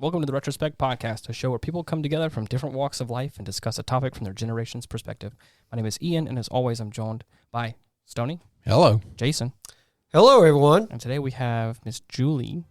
Welcome to the Retrospect podcast, a show where people come together from different walks of life and discuss a topic from their generation's perspective. My name is Ian, and as always, I'm joined by Stoney. Hello. Jason. Hello, everyone. And today we have Miss Julie.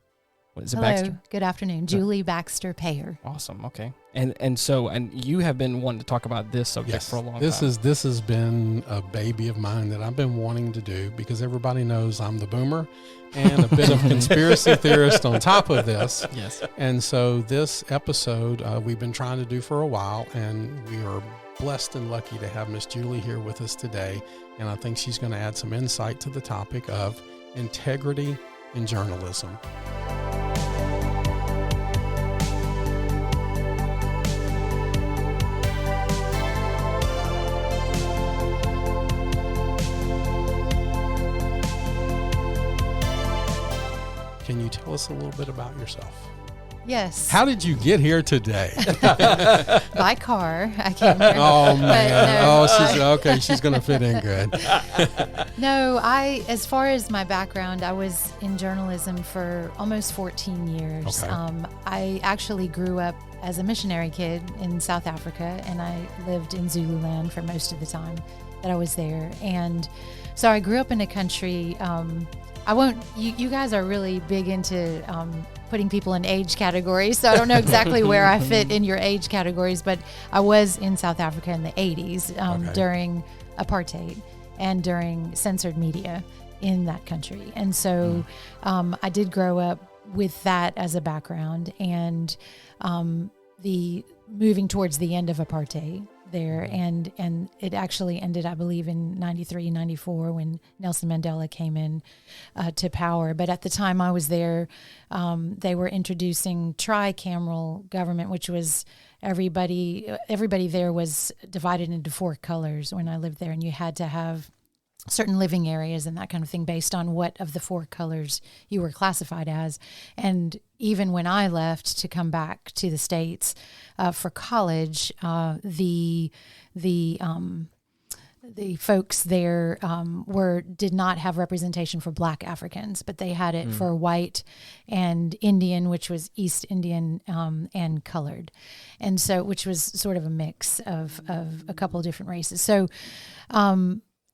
What is it, Hello. Baxter? Good afternoon. Julie Baxter Payer. Awesome. Okay. And you have been wanting to talk about this subject for a long time. This has been a baby of mine that I've been wanting to do because everybody knows I'm the boomer and a bit of conspiracy theorist on top of this. Yes. And so this episode we've been trying to do for a while, and we are blessed and lucky to have Miss Julie here with us today. And I think she's going to add some insight to the topic of integrity in journalism. Can you tell us a little bit about yourself? Yes. How did you get here today? By car. I came here. Oh, man. No, she's going to fit in good. No, as far as my background, I was in journalism for almost 14 years. Okay. I actually grew up as a missionary kid in South Africa, and I lived in Zululand for most of the time that I was there. And so I grew up in a country, you guys are really big into putting people in age categories, so I don't know exactly where I fit in your age categories, but I was in South Africa in the 80s during apartheid and during censored media in that country. And so I did grow up with that as a background, and the moving towards the end of apartheid there, and it actually ended, I believe, in 93, 94 when Nelson Mandela came in to power. But at the time I was there, they were introducing tricameral government, which was everybody there was divided into four colors when I lived there, and you had to have certain living areas and that kind of thing based on what of the four colors you were classified as. And even when I left to come back to the States for college, the folks there did not have representation for Black Africans, but they had it for white and Indian, which was East Indian, and colored, and so which was sort of a mix of a couple of different races. So.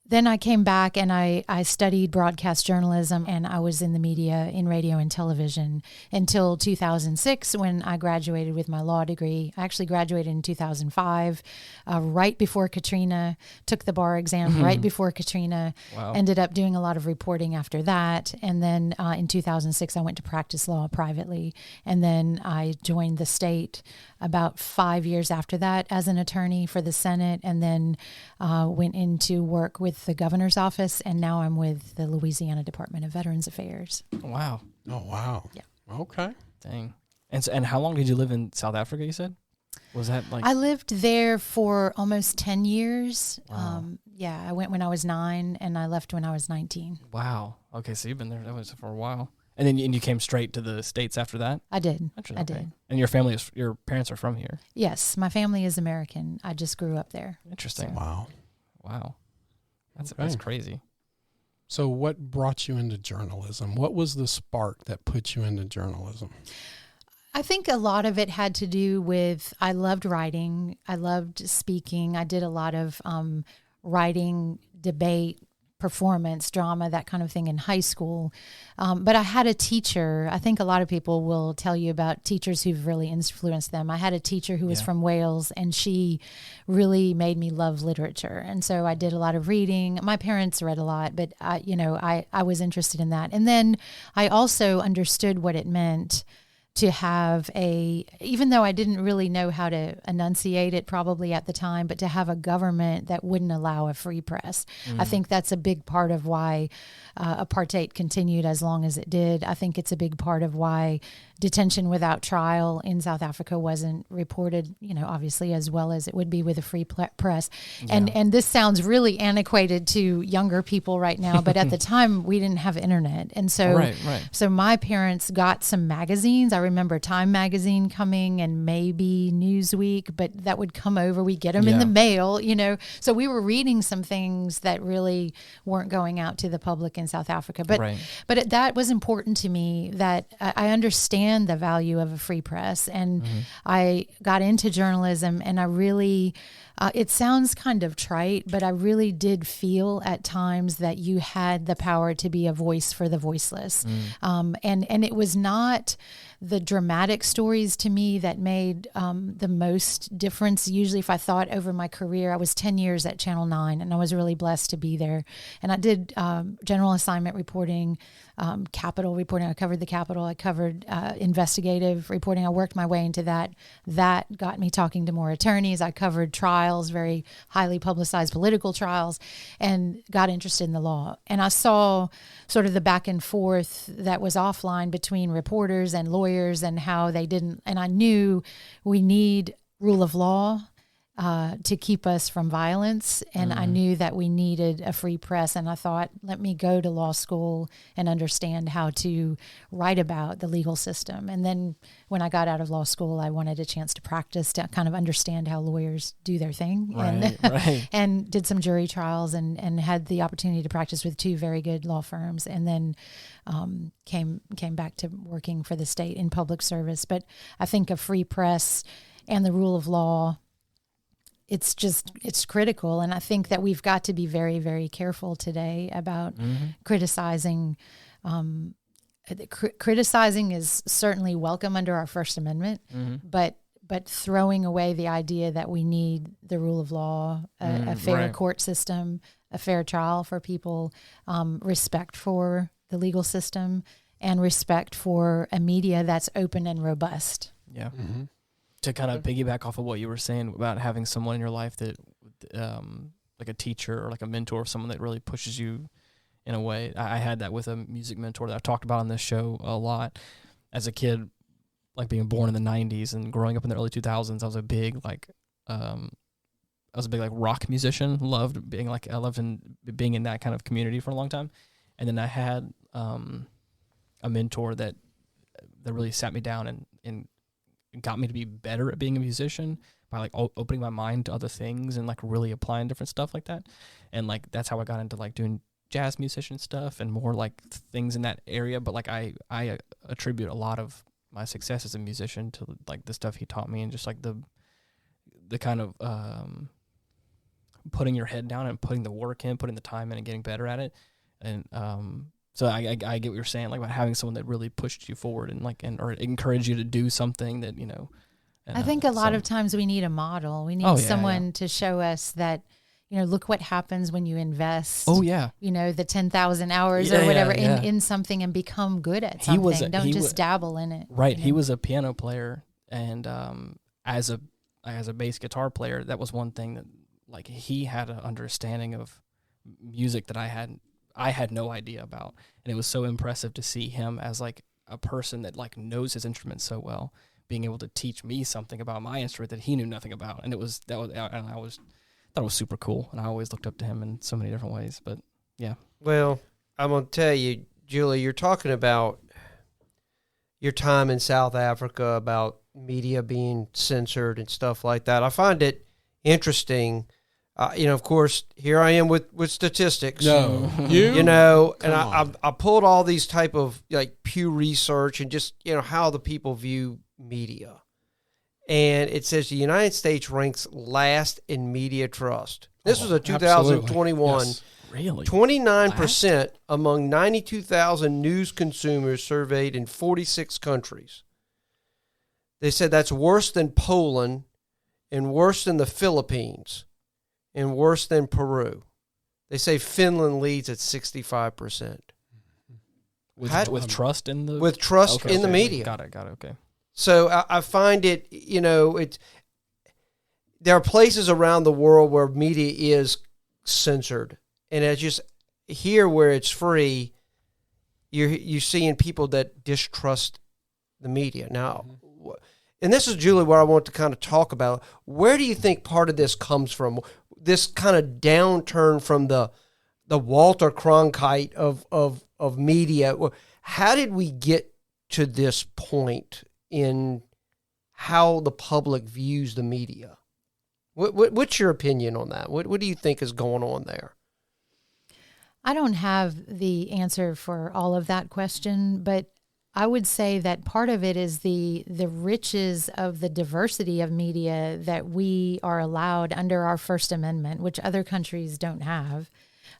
Then I came back and I studied broadcast journalism, and I was in the media, in radio and television, until 2006 when I graduated with my law degree. I actually graduated in 2005, right before Katrina, took the bar exam right before Katrina, ended up doing a lot of reporting after that. And then in 2006, I went to practice law privately, and then I joined the state about 5 years after that as an attorney for the Senate, and then went into work with the governor's office, and now I'm with the Louisiana Department of Veterans Affairs. Wow. Oh, wow. Yeah. Okay. Dang. And how long did you live in South Africa, you said? Was that like... I lived there for almost 10 years. Wow. I went when I was 9, and I left when I was 19. Wow. Okay, so you've been there, that was for a while. And then you came straight to the States after that? I did. Okay. I did. And your parents are from here? Yes, my family is American. I just grew up there. Interesting. Wow. That's crazy. So what brought you into journalism? What was the spark that put you into journalism? I think a lot of it had to do with, I loved writing. I loved speaking. I did a lot of writing, debate, performance, drama, that kind of thing in high school. But I had a teacher. I think a lot of people will tell you about teachers who've really influenced them. I had a teacher who was from Wales, and she really made me love literature. And so I did a lot of reading. My parents read a lot, but I was interested in that. And then I also understood what it meant to have even though I didn't really know how to enunciate it probably at the time, but to have a government that wouldn't allow a free press. I think that's a big part of why apartheid continued as long as it did. I think it's a big part of why detention without trial in South Africa wasn't reported, obviously as well as it would be with a free press. Yeah. And this sounds really antiquated to younger people right now, but at the time we didn't have internet. And so, so my parents got some magazines. I remember Time magazine coming and maybe Newsweek, but that would come over. We get them in the mail, So we were reading some things that really weren't going out to the public in South Africa. But that was important to me, that I understand understand the value of a free press. And I got into journalism, and I really, it sounds kind of trite, but I really did feel at times that you had the power to be a voice for the voiceless. And it was not the dramatic stories to me that made the most difference. Usually if I thought over my career, I was 10 years at Channel 9, and I was really blessed to be there. And I did general assignment reporting, Capitol reporting. I covered the Capitol. I covered investigative reporting. I worked my way into that. That got me talking to more attorneys. I covered trials, very highly publicized political trials, and got interested in the law. And I saw sort of the back and forth that was offline between reporters and lawyers, and how they didn't. And I knew we need rule of law to keep us from violence. And I knew that we needed a free press. And I thought, let me go to law school and understand how to write about the legal system. And then when I got out of law school, I wanted a chance to practice, to kind of understand how lawyers do their thing. Right. And did some jury trials, and had the opportunity to practice with 2 very good law firms. And then came back to working for the state in public service. But I think a free press and the rule of law, it's critical. And I think that we've got to be very, very careful today about criticizing. Criticizing is certainly welcome under our First Amendment, but throwing away the idea that we need the rule of law, a fair court system, a fair trial for people, respect for the legal system, and respect for a media that's open and robust. Yeah. To kind of piggyback off of what you were saying about having someone in your life that, like a teacher or like a mentor, someone that really pushes you in a way. I had that with a music mentor that I've talked about on this show a lot. As a kid, like being born in the 90s and growing up in the early 2000s, I was a big rock musician. I loved being in that kind of community for a long time. And then I had a mentor that really sat me down and got me to be better at being a musician by like opening my mind to other things and like really applying different stuff like that. And like that's how I got into like doing jazz musician stuff and more like things in that area. But like I attribute a lot of my success as a musician to like the stuff he taught me, and just like the kind of putting your head down and putting the work in, putting the time in, and getting better at it. And so I get what you're saying, like about having someone that really pushed you forward and or encouraged you to do something that, you know. I think a lot of times we need a model. We need someone to show us that, you know, look what happens when you invest. Oh yeah. You know, the 10,000 hours or whatever in something and become good at something. Don't just dabble in it. Right. He was a piano player, and as a bass guitar player, that was one thing that like he had an understanding of music that I had no idea about. And it was so impressive to see him as like a person that like knows his instrument so well, being able to teach me something about my instrument that he knew nothing about. And I thought it was super cool. And I always looked up to him in so many different ways, but yeah. Well, I'm going to tell you, Julie, you're talking about your time in South Africa, about media being censored and stuff like that. I find it interesting. Of course, here I am with statistics. No, and I pulled all these type of like Pew Research and just, how the people view media. And it says the United States ranks last in media trust. This was a 2021. Yes. Really? 29% among 92,000 news consumers surveyed in 46 countries. They said that's worse than Poland and worse than the Philippines and worse than Peru. They say Finland leads at 65%. With trust in the... With trust in the media. Got it, okay. So I find it, there are places around the world where media is censored. And it's just here where it's free, you're seeing people that distrust the media. Now, and this is, Julie, where I want to kind of talk about, where do you think part of this comes from? This kind of downturn from the Walter Cronkite of media. How did we get to this point in how the public views the media? What's your opinion on that? What do you think is going on there? I don't have the answer for all of that question, but I would say that part of it is the riches of the diversity of media that we are allowed under our First Amendment, which other countries don't have,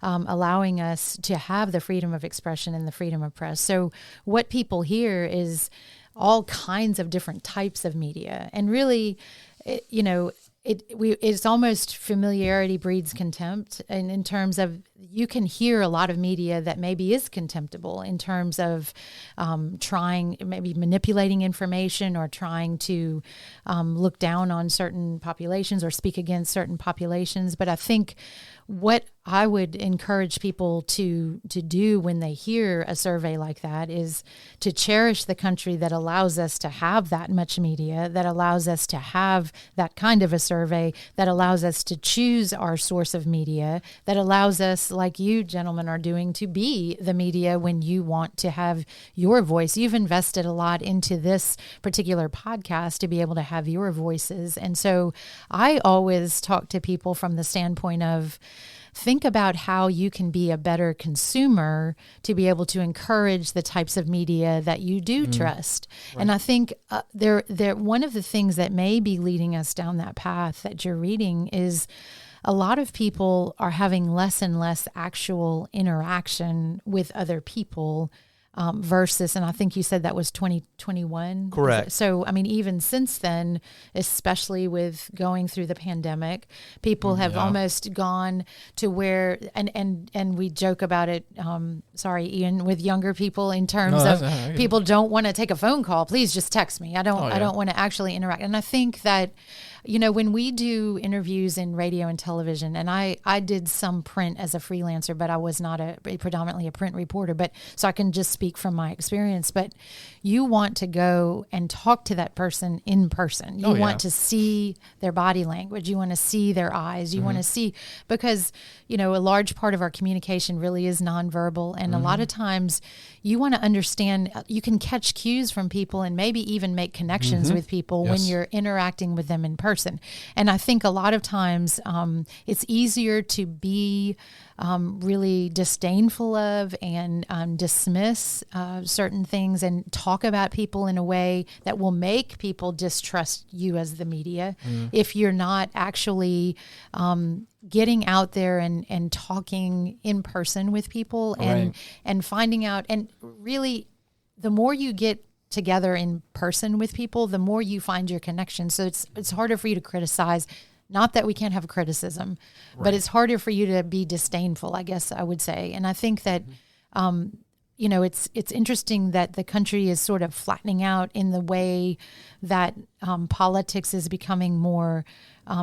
allowing us to have the freedom of expression and the freedom of press. So what people hear is all kinds of different types of media. And really, it's almost familiarity breeds contempt, and in terms of you can hear a lot of media that maybe is contemptible in terms of trying, maybe manipulating information or trying to look down on certain populations or speak against certain populations. But I think what I would encourage people to do when they hear a survey like that is to cherish the country that allows us to have that much media, that allows us to have that kind of a survey, that allows us to choose our source of media, that allows us, like you gentlemen are doing, to be the media when you want to have your voice. You've invested a lot into this particular podcast to be able to have your voices. And so I always talk to people from the standpoint of, think about how you can be a better consumer to be able to encourage the types of media that you do trust. Right. And I think there one of the things that may be leading us down that path that you're reading is a lot of people are having less and less actual interaction with other people versus, and I think you said that was 2021. Correct. So, I mean, even since then, especially with going through the pandemic, people have almost gone to where, and we joke about it, sorry, Ian, with younger people in terms of people don't want to take a phone call. Please just text me. I don't want to actually interact. And I think that, when we do interviews in radio and television, and I did some print as a freelancer, but I was not predominantly a print reporter, but so I can just speak from my experience. But you want to go and talk to that person in person. You want to see their body language. You want to see their eyes. You want to see, because, a large part of our communication really is nonverbal. And a lot of times you want to understand, you can catch cues from people and maybe even make connections with people when you're interacting with them in person. And I think a lot of times it's easier to be really disdainful of and dismiss certain things and talk about people in a way that will make people distrust you as the media if you're not actually getting out there and talking in person with people and finding out. And really, the more you get together in person with people, the more you find your connection. So it's harder for you to criticize. Not that we can't have criticism, but it's harder for you to be disdainful, I guess I would say. And I think that, it's interesting that the country is sort of flattening out in the way that politics is becoming more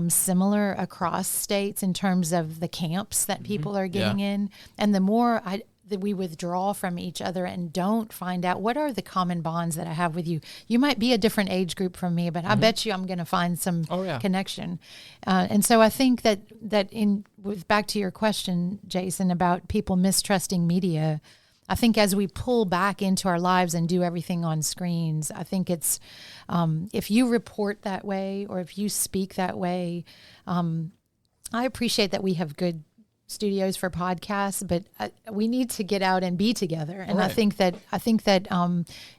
similar across states in terms of the camps that people are getting in. And the more that we withdraw from each other and don't find out what are the common bonds that I have with you. You might be a different age group from me, but I bet you I'm going to find some connection. And so I think that back to your question, Jason, about people mistrusting media, I think as we pull back into our lives and do everything on screens, I think it's, if you report that way or if you speak that way, I appreciate that we have good studios for podcasts, but we need to get out and be together. And I think that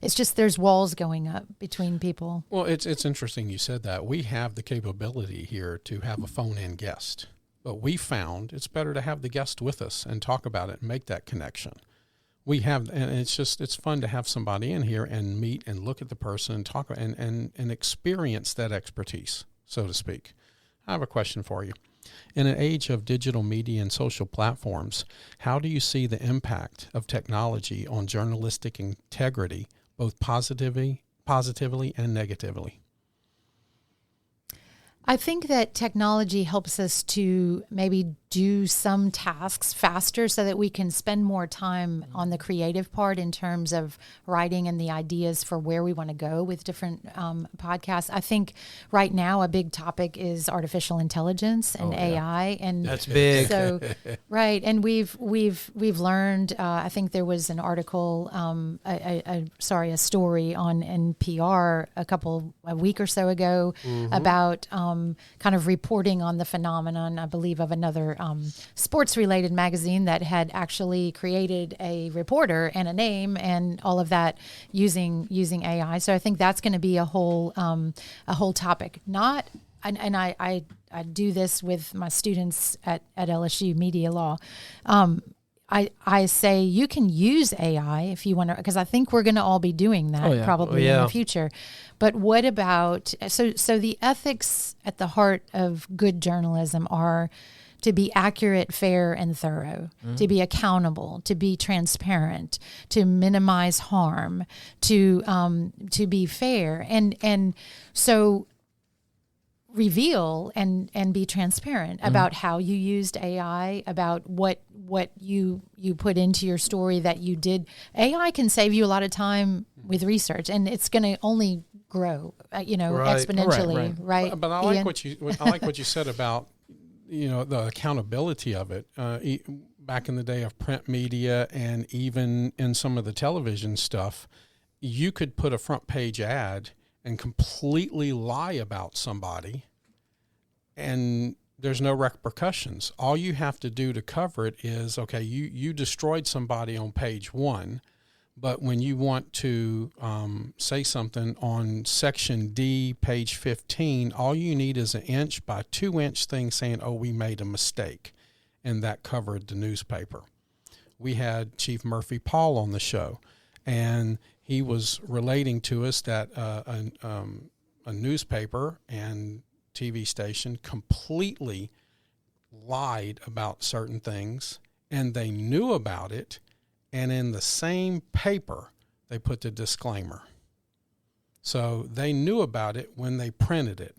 it's just, there's walls going up between people. Well, it's interesting you said that. We have the capability here to have a phone-in guest, but we found it's better to have the guest with us and talk about it and make that connection. We have, and it's fun to have somebody in here and meet and look at the person and talk and experience that expertise, so to speak. I have a question for you. In an age of digital media and social platforms, how do you see the impact of technology on journalistic integrity, both positively and negatively? I think that technology helps us to maybe do some tasks faster so that we can spend more time on the creative part in terms of writing and the ideas for where we want to go with different podcasts. I think right now a big topic is artificial intelligence and AI, and that's big. So, right, and we've learned. I think there was an article, a story on NPR a week or so ago about kind of reporting on the phenomenon, I believe, of another sports-related magazine that had actually created a reporter and a name and all of that using AI. So I think that's going to be a whole topic. I do this with my students at LSU Media Law. I say you can use AI if you want to, because I think we're going to all be doing that probably in the future. But what about, so the ethics at the heart of good journalism are to be accurate, fair, and thorough, to be accountable, to be transparent, to minimize harm, to be fair. And so reveal and be transparent about how you used AI, about what you put into your story that you did. AI can save you a lot of time with research, and it's going to only grow, exponentially, right? But I like what you said about the accountability of it. Back in the day of print media, and even in some of the television stuff, you could put a front page ad and completely lie about somebody, and there's no repercussions. All you have to do to cover it is, okay, you destroyed somebody on page 1, but when you want to say something on section D, page 15, all you need is an 1 by 2 inch thing saying, oh, we made a mistake, and that covered the newspaper. We had Chief Murphy Paul on the show, and he was relating to us that a newspaper and TV station completely lied about certain things, and they knew about it, and in the same paper, they put the disclaimer. So they knew about it when they printed it.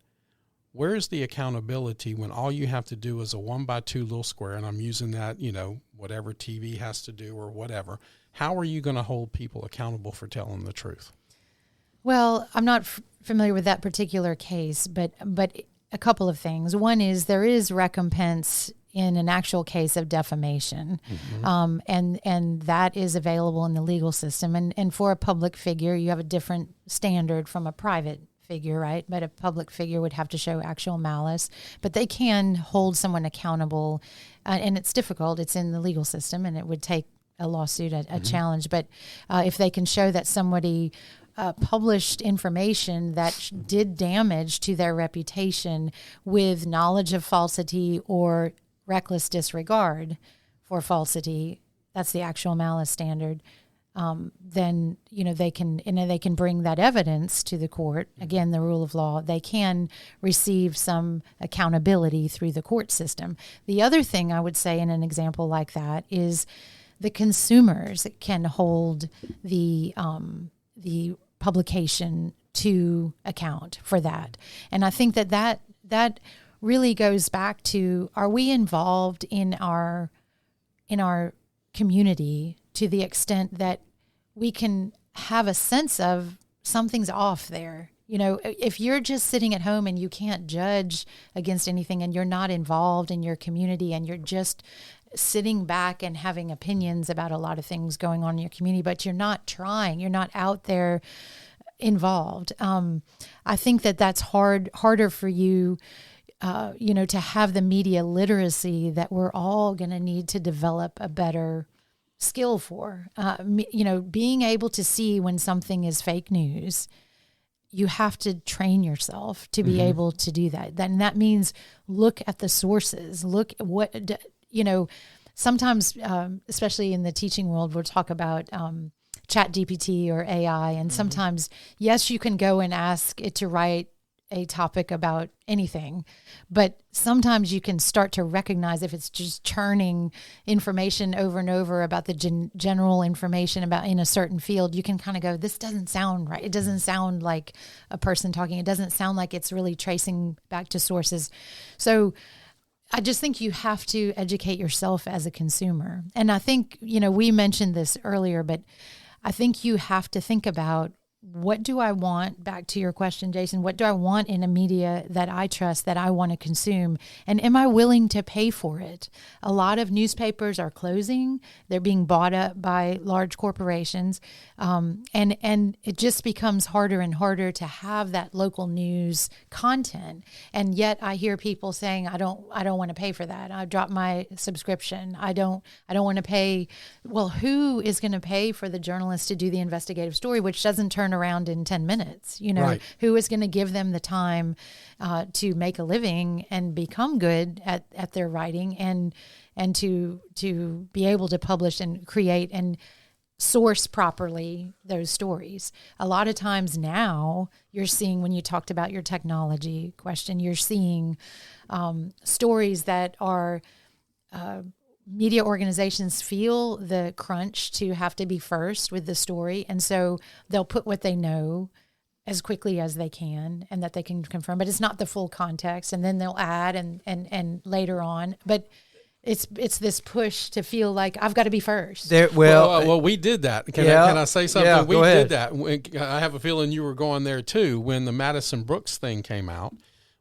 Where's the accountability when all you have to do is a 1 by 2 little square, and I'm using that, whatever TV has to do or whatever. How are you going to hold people accountable for telling the truth? Well, I'm not familiar with that particular case, but a couple of things. One is there is recompense in an actual case of defamation, and that is available in the legal system. And for a public figure, you have a different standard from a private figure, right? But a public figure would have to show actual malice, but they can hold someone accountable, and it's difficult. It's in the legal system, and it would take a lawsuit, a challenge. But if they can show that somebody published information that did damage to their reputation with knowledge of falsity or reckless disregard for falsity, that's the actual malice standard. Then they can bring that evidence to the court. Again, the rule of law. They can receive some accountability through the court system. The other thing I would say in an example like that is the consumers can hold the publication to account for that. And I think that really goes back to, are we involved in our community to the extent that we can have a sense of something's off there? If you're just sitting at home and you can't judge against anything, and you're not involved in your community, and you're just sitting back and having opinions about a lot of things going on in your community, but you're not trying, you're not out there involved. I think that's harder for you, to have the media literacy that we're all going to need to develop a better skill for. Being able to see when something is fake news, you have to train yourself to be able to do that. Then that means look at the sources, look at what, sometimes, especially in the teaching world, we'll talk about Chat GPT or AI. And sometimes, yes, you can go and ask it to write a topic about anything, but sometimes you can start to recognize if it's just churning information over and over about the general information about in a certain field. You can kind of go, this doesn't sound right. It doesn't sound like a person talking. It doesn't sound like it's really tracing back to sources. So I just think you have to educate yourself as a consumer. And I think, we mentioned this earlier, but I think you have to think about what do I want, back to your question, Jason, what do I want in a media that I trust, that I want to consume? And am I willing to pay for it? A lot of newspapers are closing. They're being bought up by large corporations. And it just becomes harder and harder to have that local news content. And yet I hear people saying, I don't want to pay for that. I dropped my subscription. I don't want to pay. Well, who is going to pay for the journalist to do the investigative story, which doesn't turn around in 10 minutes? Right. Who is going to give them the time to make a living and become good at their writing and to be able to publish and create and source properly those stories? A lot of times now you're seeing, when you talked about your technology question, you're seeing stories that are media organizations feel the crunch to have to be first with the story. And so they'll put what they know as quickly as they can and that they can confirm, but it's not the full context. And then they'll add and later on, but it's this push to feel like I've got to be first. Well, we did that. Can I say something? Yeah, we go ahead. did that. I have a feeling you were going there too. When the Madison Brooks thing came out,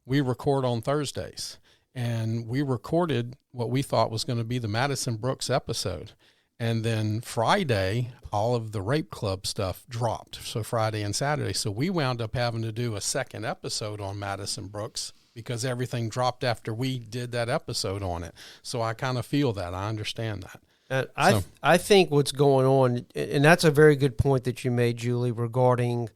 we record on Thursdays. And we recorded what we thought was going to be the Madison Brooks episode. And then Friday, all of the rape club stuff dropped. So Friday and Saturday. So we wound up having to do a second episode on Madison Brooks because everything dropped after we did that episode on it. So I kind of feel that. I understand that. I think what's going on, and that's a very good point that you made, Julie, regarding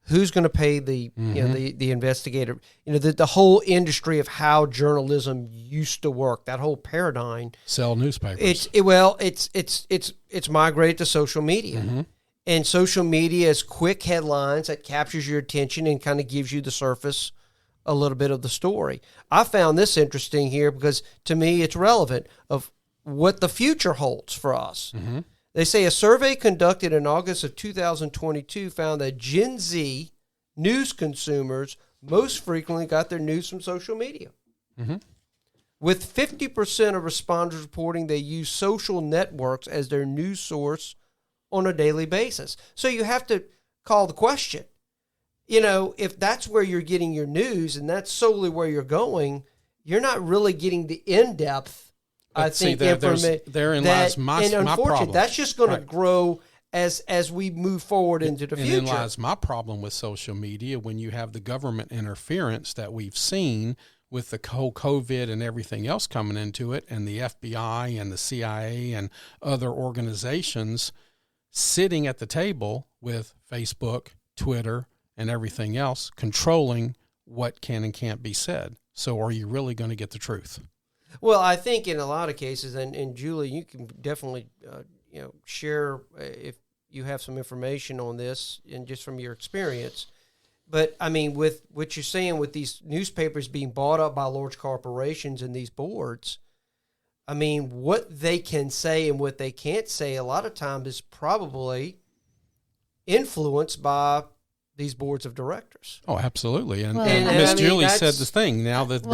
who's going to pay the the investigator, the whole industry of how journalism used to work, that whole paradigm. Sell newspapers. It's migrated to social media. And social media is quick headlines that captures your attention and kind of gives you the surface a little bit of the story. I found this interesting here because to me it's relevant of what the future holds for us. They say a survey conducted in August of 2022 found that Gen Z news consumers most frequently got their news from social media. With 50% of respondents reporting they use social networks as their news source on a daily basis. So you have to call the question. If that's where you're getting your news and that's solely where you're going, you're not really getting the in-depth, I think, information. Therein lies my problem. That's just going to grow as we move forward into the future. And then lies my problem with social media when you have the government interference that we've seen with the whole COVID and everything else coming into it, and the FBI and the CIA and other organizations sitting at the table with Facebook, Twitter, and everything else, controlling what can and can't be said. So are you really going to get the truth? Well, I think in a lot of cases, and Julie, you can definitely share if you have some information on this and just from your experience. But I mean, with what you're saying with these newspapers being bought up by large corporations and these boards, I mean, what they can say and what they can't say a lot of times is probably influenced by these boards of directors. Oh, absolutely. And Miss Julie said the thing. Now that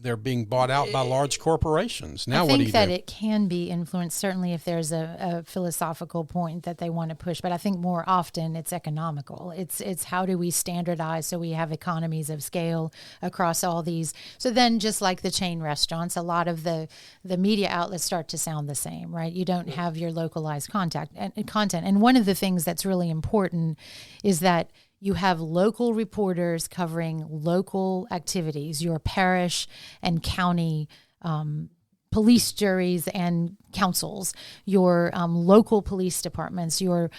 they're being bought out by large corporations. Now what do you do? I think that it can be influenced, certainly if there's a philosophical point that they want to push. But I think more often it's economical. It's how do we standardize so we have economies of scale across all these. So then just like the chain restaurants, a lot of the media outlets start to sound the same, right? You don't have your localized content. And one of the things that's really important is that you have local reporters covering local activities, your parish and county police juries and councils, your local police departments, your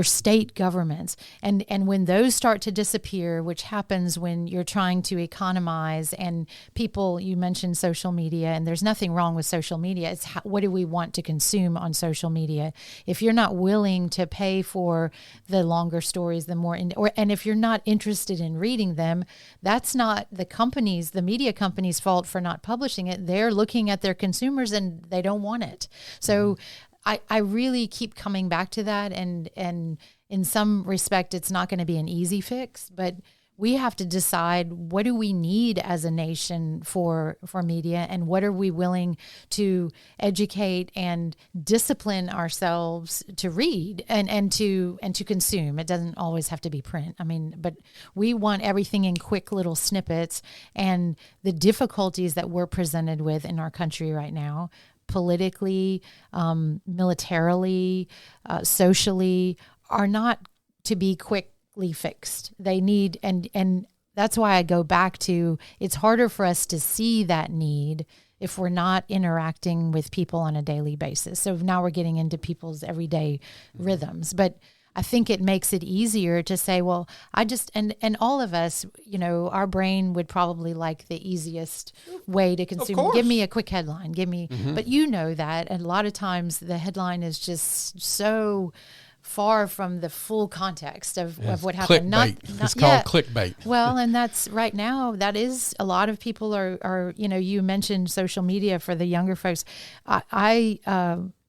state governments. And when those start to disappear, which happens when you're trying to economize and people, you mentioned social media, and there's nothing wrong with social media. It's what do we want to consume on social media? If you're not willing to pay for the longer stories, and if you're not interested in reading them, that's not the media company's fault for not publishing it. They're looking at their consumers and they don't want it. So I really keep coming back to that, and in some respect it's not going to be an easy fix, but we have to decide, what do we need as a nation for media, and what are we willing to educate and discipline ourselves to read and to consume. It doesn't always have to be print. I mean, but we want everything in quick little snippets, and the difficulties that we're presented with in our country right now, politically, militarily, socially, are not to be quickly fixed. They need, and that's why I go back to, it's harder for us to see that need if we're not interacting with people on a daily basis. So now we're getting into people's everyday rhythms, but I think it makes it easier to say, well, I just, and all of us, our brain would probably like the easiest way to consume. Give me a quick headline, but that. And a lot of times the headline is just so far from the full context of what happened. It's called clickbait. Well, and that's right now, that is, a lot of people are you mentioned social media for the younger folks. I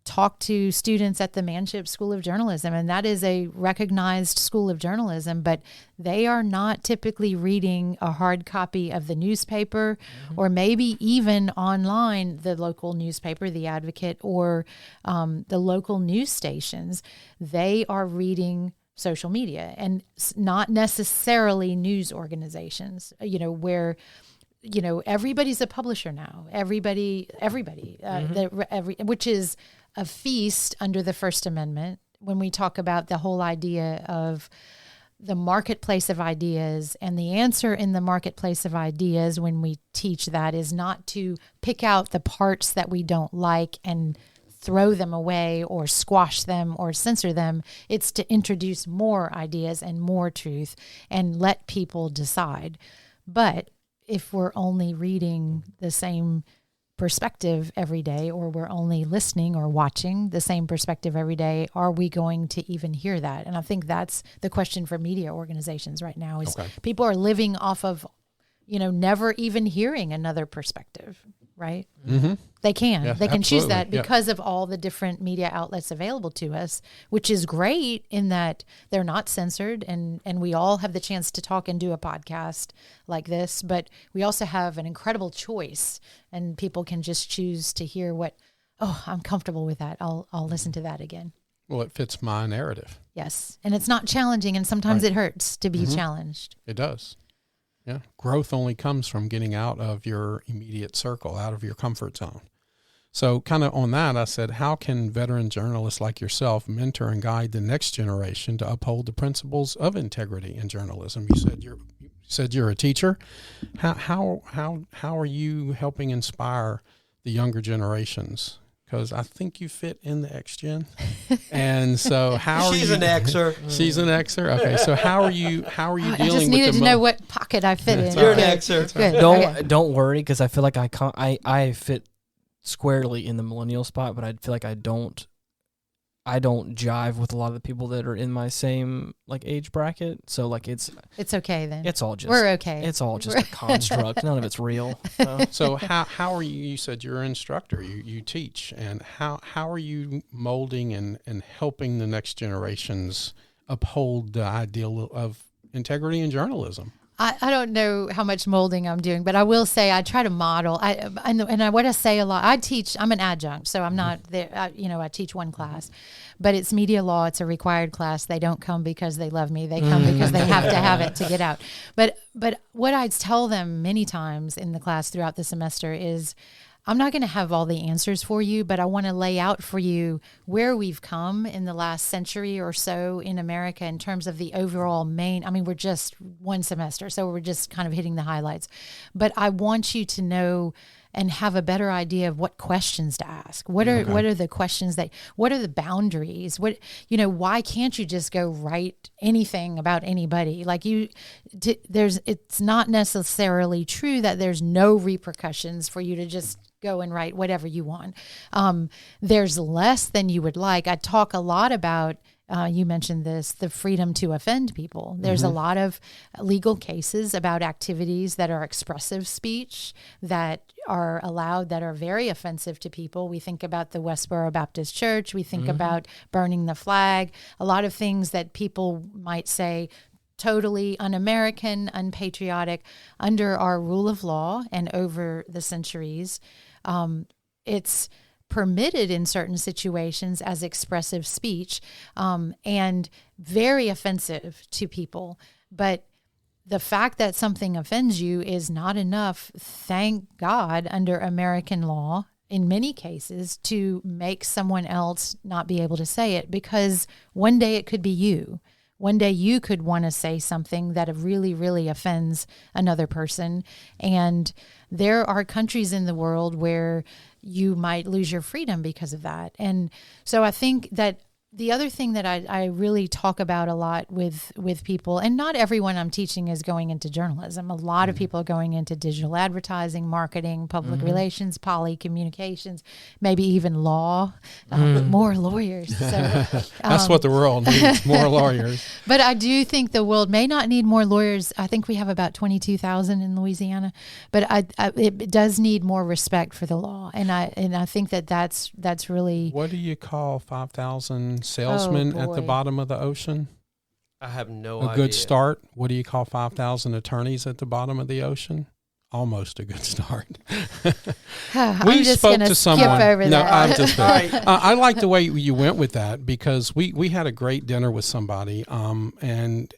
talk to students at the Manship School of Journalism, and that is a recognized school of journalism, but they are not typically reading a hard copy of the newspaper, or maybe even online, the local newspaper, The Advocate, or the local news stations. They are reading social media, and not necessarily news organizations, where everybody's a publisher now. Everybody, which is a feast under the First Amendment. When we talk about the whole idea of the marketplace of ideas, and the answer in the marketplace of ideas, when we teach that, is not to pick out the parts that we don't like and throw them away or squash them or censor them. It's to introduce more ideas and more truth and let people decide. But if we're only reading the same perspective every day, or we're only listening or watching the same perspective every day, are we going to even hear that? And I think that's the question for media organizations right now, is people are living off of, never even hearing another perspective, right? Mm-hmm. They can. They can choose that because of all the different media outlets available to us, which is great in that they're not censored, and we all have the chance to talk and do a podcast like this, but we also have an incredible choice, and people can just choose to hear I'm comfortable with that. I'll listen to that again. Well, it fits my narrative. Yes. And it's not challenging, and sometimes it hurts to be challenged. It does. Yeah. Growth only comes from getting out of your immediate circle, out of your comfort zone. So kind of on that, I said, how can veteran journalists like yourself mentor and guide the next generation to uphold the principles of integrity in journalism? You said you're a teacher. How are you helping inspire the younger generations? Because I think you fit in the X-Gen. And so She's an Xer. She's an Xer. Okay. So how are you dealing with I just needed to know what pocket I fit in. You're an Xer. Good. Don't worry, because I feel like I fit squarely in the millennial spot, but I feel like I don't jive with a lot of the people that are in my same age bracket. So it's okay then. It's all just, we're okay. It's all just a construct. None of it's real. So how are you said you're an instructor, you teach, and how are you molding and helping the next generations uphold the ideal of integrity in journalism? I don't know how much molding I'm doing, but I will say I try to model. What I say a lot, I teach, I'm an adjunct, so I'm not there. I teach one class, but it's media law. It's a required class. They don't come because they love me. They come because they have to have it to get out. But what I tell them many times in the class throughout the semester is, I'm not going to have all the answers for you, but I want to lay out for you where we've come in the last century or so in America in terms of the overall we're just one semester, so we're just kind of hitting the highlights. But I want you to know and have a better idea of what questions to ask. What are the questions what are the boundaries? Why can't you just go write anything about anybody? It's not necessarily true that there's no repercussions for you to just go and write whatever you want. There's less than you would like. I talk a lot about, you mentioned this, the freedom to offend people. There's a lot of legal cases about activities that are expressive speech that are allowed, that are very offensive to people. We think about the Westboro Baptist Church. We think about burning the flag. A lot of things that people might say, totally un-American, unpatriotic under our rule of law and over the centuries. It's permitted in certain situations as expressive speech, and very offensive to people. But the fact that something offends you is not enough, thank God, under American law, in many cases, to make someone else not be able to say it, because one day it could be you. One day you could want to say something that really, really offends another person. And there are countries in the world where you might lose your freedom because of that. And so I think that the other thing that I really talk about a lot with people, and not everyone I'm teaching is going into journalism. A lot of people are going into digital advertising, marketing, public relations, poly communications, maybe even law, but more lawyers. So, that's what the world needs, more lawyers. But I do think the world may not need more lawyers. I think we have about 22,000 in Louisiana, but it does need more respect for the law. And I think that's really... What do you call 5,000 salesmen at the bottom of the ocean? I have no idea. A good start. What do you call 5,000 attorneys at the bottom of the ocean? Almost a good start. We spoke to someone. No, I'm just I like the way you went with that, because we had a great dinner with somebody, and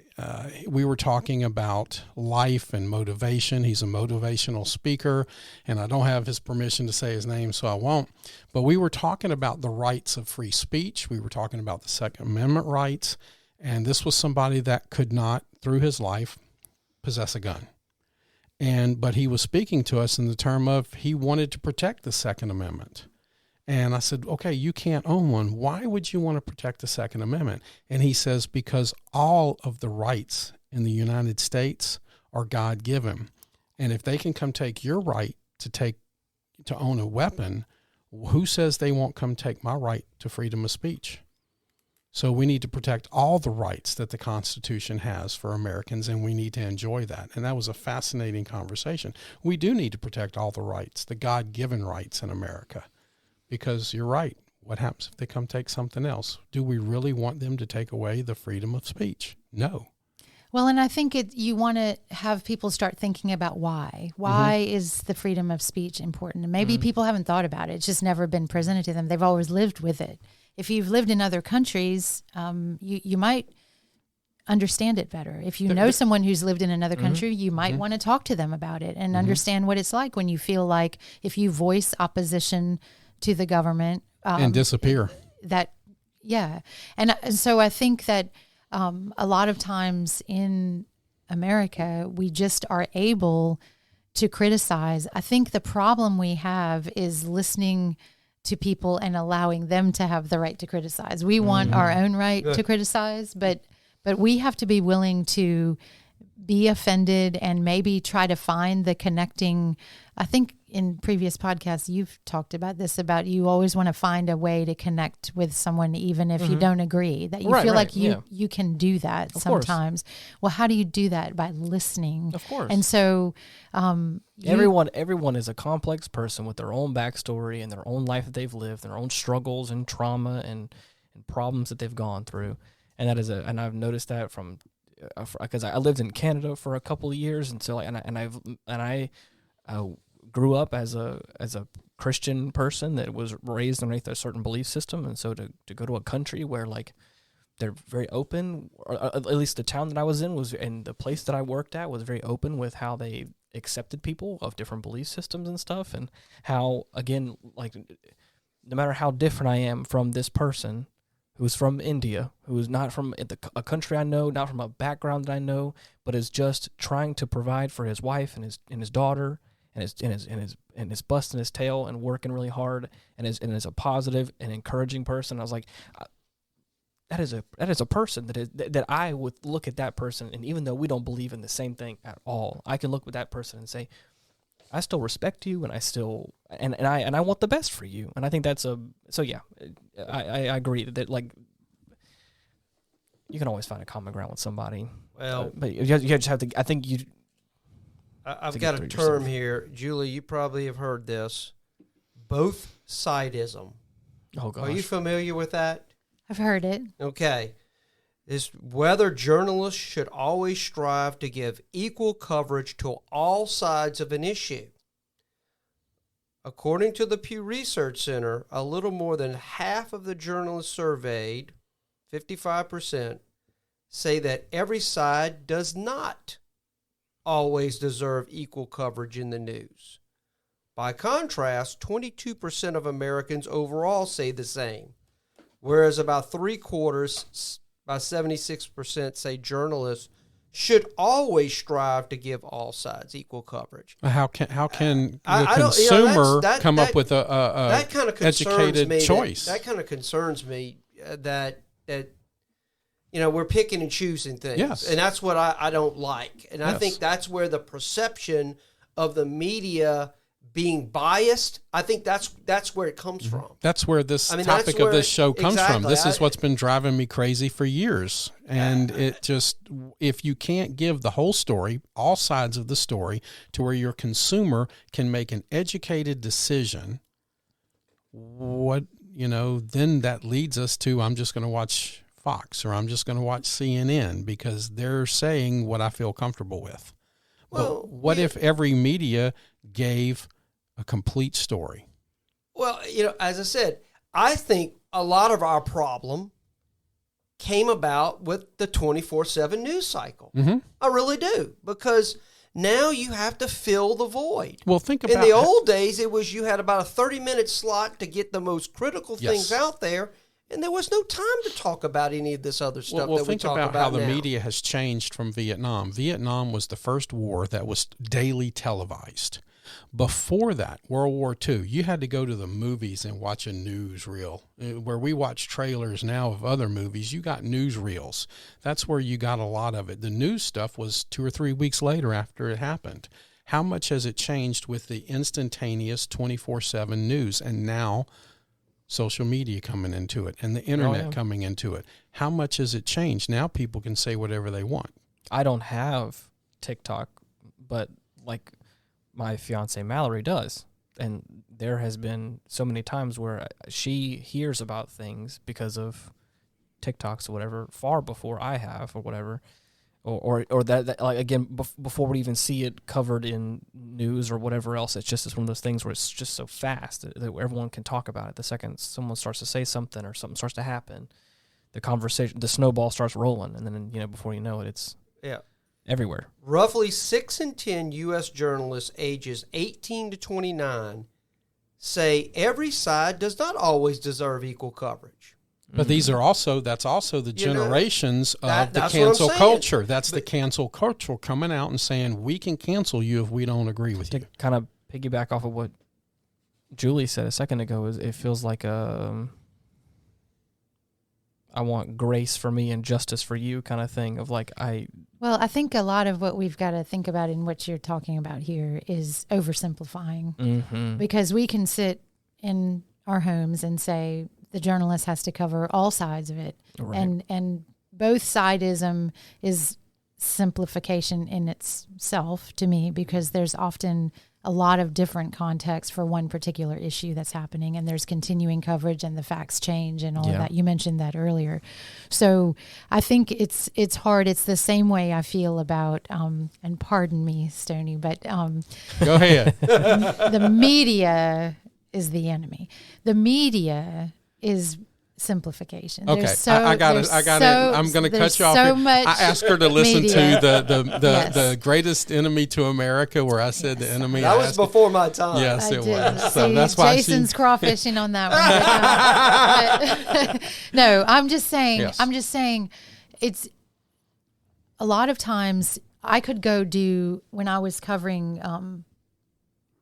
we were talking about life and motivation. He's a motivational speaker, and I don't have his permission to say his name, so I won't. But we were talking about the rights of free speech. We were talking about the Second Amendment rights, and this was somebody that could not, through his life, possess a gun. But he was speaking to us in the term of he wanted to protect the Second Amendment. And I said, okay, you can't own one. Why would you want to protect the Second Amendment? And he says, because all of the rights in the United States are God-given. And if they can come take your right to own a weapon, who says they won't come take my right to freedom of speech? So we need to protect all the rights that the Constitution has for Americans, and we need to enjoy that. And that was a fascinating conversation. We do need to protect all the rights, the God-given rights in America, because you're right. What happens if they come take something else? Do we really want them to take away the freedom of speech? No. Well, and I think you want to have people start thinking about why. Why is the freedom of speech important? And maybe people haven't thought about it. It's just never been presented to them. They've always lived with it. If you've lived in other countries, you might understand it better. If you know someone who's lived in another country, you might want to talk to them about it and understand what it's like when you feel like if you voice opposition to the government. And disappear. And so I think that a lot of times in America, we just are able to criticize. I think the problem we have is listening to people and allowing them to have the right to criticize. We want our own right to criticize, but we have to be willing to be offended and maybe try to find the connecting. I think in previous podcasts, you've talked about this, about you always want to find a way to connect with someone, even if you don't agree, that you feel like you can do that sometimes. Well, how do you do that? By listening. Of course. And so everyone is a complex person with their own backstory and their own life that they've lived, their own struggles and trauma and problems that they've gone through. And and I've noticed that from, because I lived in Canada for a couple of years, and so I grew up as a Christian person that was raised underneath a certain belief system, and so to go to a country where like they're very open, or at least the town that I was in was, and the place that I worked at was very open with how they accepted people of different belief systems and stuff, and how, again, like no matter how different I am from this person who's from India, who is not from a country I know, not from a background that I know, but is just trying to provide for his wife and his daughter, and his busting his tail and working really hard, and is a positive and encouraging person. I was like, that is a person that I would look at that person, and even though we don't believe in the same thing at all, I can look at that person and say, I still respect you, and I still and I want the best for you. And I think that's I agree that like you can always find a common ground with somebody. Well, but you just have to. I think you. I've got a term here, Julie. You probably have heard this: both sidism. Oh gosh. Are you familiar with that? I've heard it. Okay. is whether journalists should always strive to give equal coverage to all sides of an issue. According to the Pew Research Center, a little more than half of the journalists surveyed, 55%, say that every side does not always deserve equal coverage in the news. By contrast, 22% of Americans overall say the same, whereas about three-quarters, by 76%, say journalists should always strive to give all sides equal coverage. How can the consumer come up with a that kind of educated choice? That kind of concerns me that we're picking and choosing things. Yes. And that's what I don't like. And I think that's where the perception of the media being biased, I think that's where it comes from. That's where this topic of this show comes from. This is what's been driving me crazy for years. And it just, if you can't give the whole story, all sides of the story, to where your consumer can make an educated decision, then that leads us to, I'm just going to watch Fox or I'm just going to watch CNN because they're saying what I feel comfortable with. Well, what if every media gave a complete story? Well, as I said, I think a lot of our problem came about with the 24/7 news cycle. Mm-hmm. I really do, because now you have to fill the void. Well, think about in the old days, it was you had about a 30-minute slot to get the most critical things out there, and there was no time to talk about any of this other stuff that we talk about now. Think about how the media has changed from Vietnam. Vietnam was the first war that was daily televised. Before that, World War II, you had to go to the movies and watch a newsreel. Where we watch trailers now of other movies, you got newsreels. That's where you got a lot of it. The news stuff was 2 or 3 weeks later after it happened. How much has it changed with the instantaneous 24/7 news and now social media coming into it and the internet coming into it? How much has it changed? Now people can say whatever they want. I don't have TikTok, but my fiance Mallory does. And there has been so many times where she hears about things because of TikToks or whatever far before I have or whatever. Or that again, before we even see it covered in news or whatever else. It's one of those things where it's just so fast that everyone can talk about it. The second someone starts to say something or something starts to happen, the conversation, the snowball starts rolling. And then, before you know it, it's everywhere. Roughly 6 in 10 U.S. journalists ages 18 to 29 say every side does not always deserve equal coverage. But that's also the generations of the cancel culture. That's the cancel culture coming out and saying, we can cancel you if we don't agree with you. To kind of piggyback off of what Julie said a second ago, it feels like I want grace for me and justice for you kind of thing of Well, I think a lot of what we've got to think about in what you're talking about here is oversimplifying. Mm-hmm. Because we can sit in our homes and say the journalist has to cover all sides of it. Right. And both sidism is simplification in itself to me, because there's often a lot of different context for one particular issue that's happening, and there's continuing coverage and the facts change and all of that. You mentioned that earlier. So I think it's hard. It's the same way I feel about, and pardon me, Stoney, but go ahead. The media is the enemy. The media is simplification. Okay, I got it. I'm going to cut you off here. I asked her to listen to the greatest enemy to America, where I said the enemy. That was before my time. Yes, it was. So that's why Jason's crawfishing on that one. No, I'm just saying. Yes. I'm just saying, it's a lot of times I could go do when I was covering.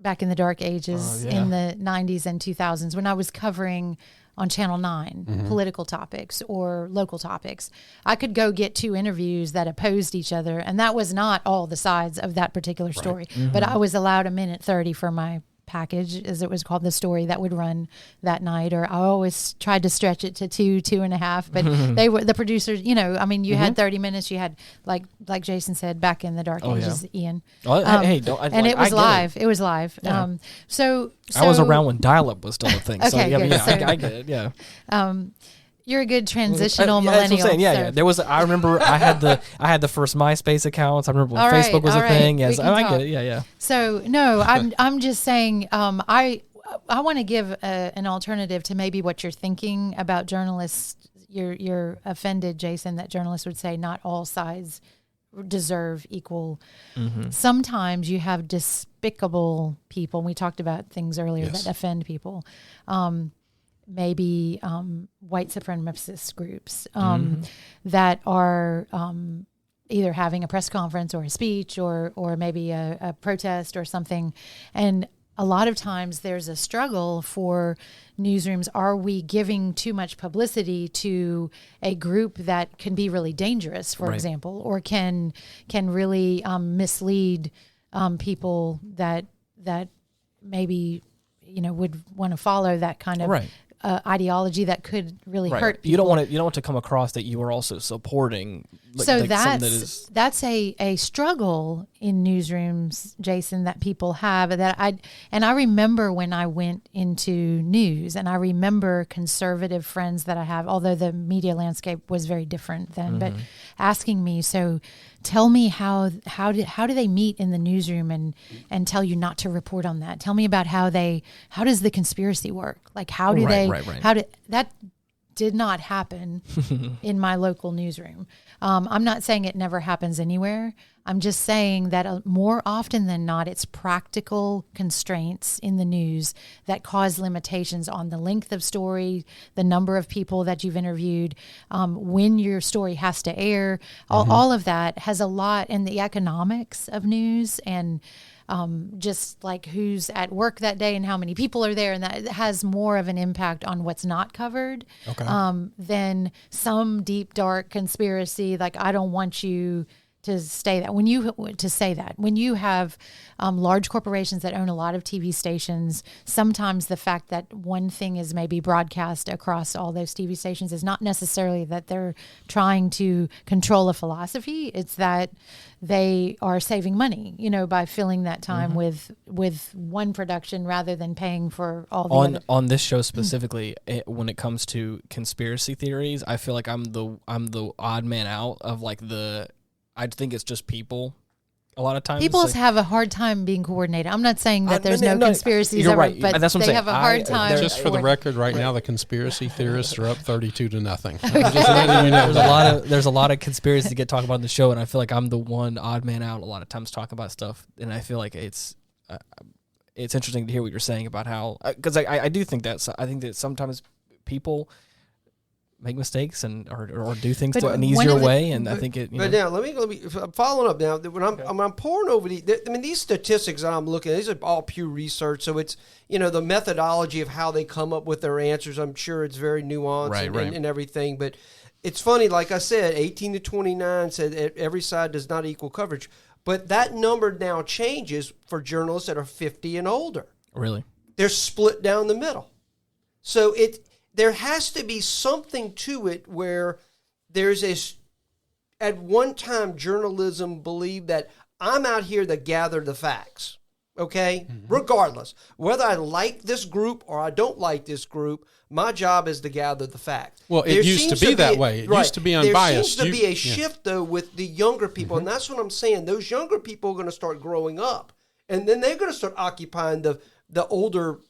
Back in the dark ages, in the 90s and 2000s, when I was covering on Channel 9 political topics or local topics, I could go get 2 interviews that opposed each other, and that was not all the sides of that particular story. Right. But I was allowed 1:30 for my package, as it was called, the story that would run that night. Or I always tried to stretch it to 2.5, but they were the producers. You had 30 minutes. You had like Jason said, back in the dark ages, Ian. And it was live. It was live. Yeah. So I was around when dial-up was still a thing. Okay, so good. I get it. Yeah. You're a good transitional That's what I'm millennial. saying. Yeah, so. yeah. There was. I remember I had the first MySpace accounts. I remember when All right, Facebook was all a right. thing. We Yes, can I talk. get it. Yeah, yeah. So no, I'm just saying. I want to give an alternative to maybe what you're thinking about journalists. You're offended, Jason, that journalists would say not all sides deserve equal. Mm-hmm. Sometimes you have despicable people. We talked about things earlier Yes. that offend people. Maybe white supremacist groups that are either having a press conference or a speech or maybe a protest or something. And a lot of times there's a struggle for newsrooms. Are we giving too much publicity to a group that can be really dangerous, for Right. example, or can really mislead people that maybe would want to follow that kind of Right. ideology that could really Right. hurt people. You don't want to come across that you are also supporting. So something that is, that's a struggle in newsrooms, Jason, that people have. I remember when I went into news, and I remember conservative friends that I have, although the media landscape was very different then, but asking me, so tell me how do they meet in the newsroom and tell you not to report on that? Tell me about how does the conspiracy work? Like how do Right. that did not happen in my local newsroom. I'm not saying it never happens anywhere. I'm just saying that more often than not, it's practical constraints in the news that cause limitations on the length of story, the number of people that you've interviewed, when your story has to air. All of that has a lot in the economics of news and just like who's at work that day and how many people are there. And that has more of an impact on what's not covered than some deep, dark conspiracy. Like, I don't want you to say that. When you have large corporations that own a lot of TV stations, sometimes the fact that one thing is maybe broadcast across all those TV stations is not necessarily that they're trying to control a philosophy. It's that they are saving money, by filling that time with one production rather than paying for all the other. On this show specifically, when it comes to conspiracy theories, I feel like I'm the odd man out of like I think it's just people. A lot of times, People like, have a hard time being coordinated. I'm not saying that there's no conspiracies you're ever, right. but That's what I'm they saying. have a hard time. Just for the record, right now the conspiracy theorists are up 32-0. I'm just letting you know. there's a lot of conspiracies to get talked about on the show, and I feel like I'm the one odd man out a lot of times talking about stuff, and I feel like it's interesting to hear what you're saying about how, because I do think I think that sometimes people make mistakes or do things an easier way, and I think it. But now let me following up now. When I'm pouring over these statistics that I'm looking at, these are all Pew Research, so it's the methodology of how they come up with their answers. I'm sure it's very nuanced and everything, but it's funny. Like I said, 18 to 29 said every side does not equal coverage, but that number now changes for journalists that are 50 and older. Really, they're split down the middle, so there has to be something to it where there's at one time journalism believed that I'm out here to gather the facts, okay? Regardless, whether I like this group or I don't like this group, my job is to gather the facts. Well, it used to be that way. It used to be unbiased. There seems to be a shift, though, with the younger people, and that's what I'm saying. Those younger people are going to start growing up, and then they're going to start occupying the older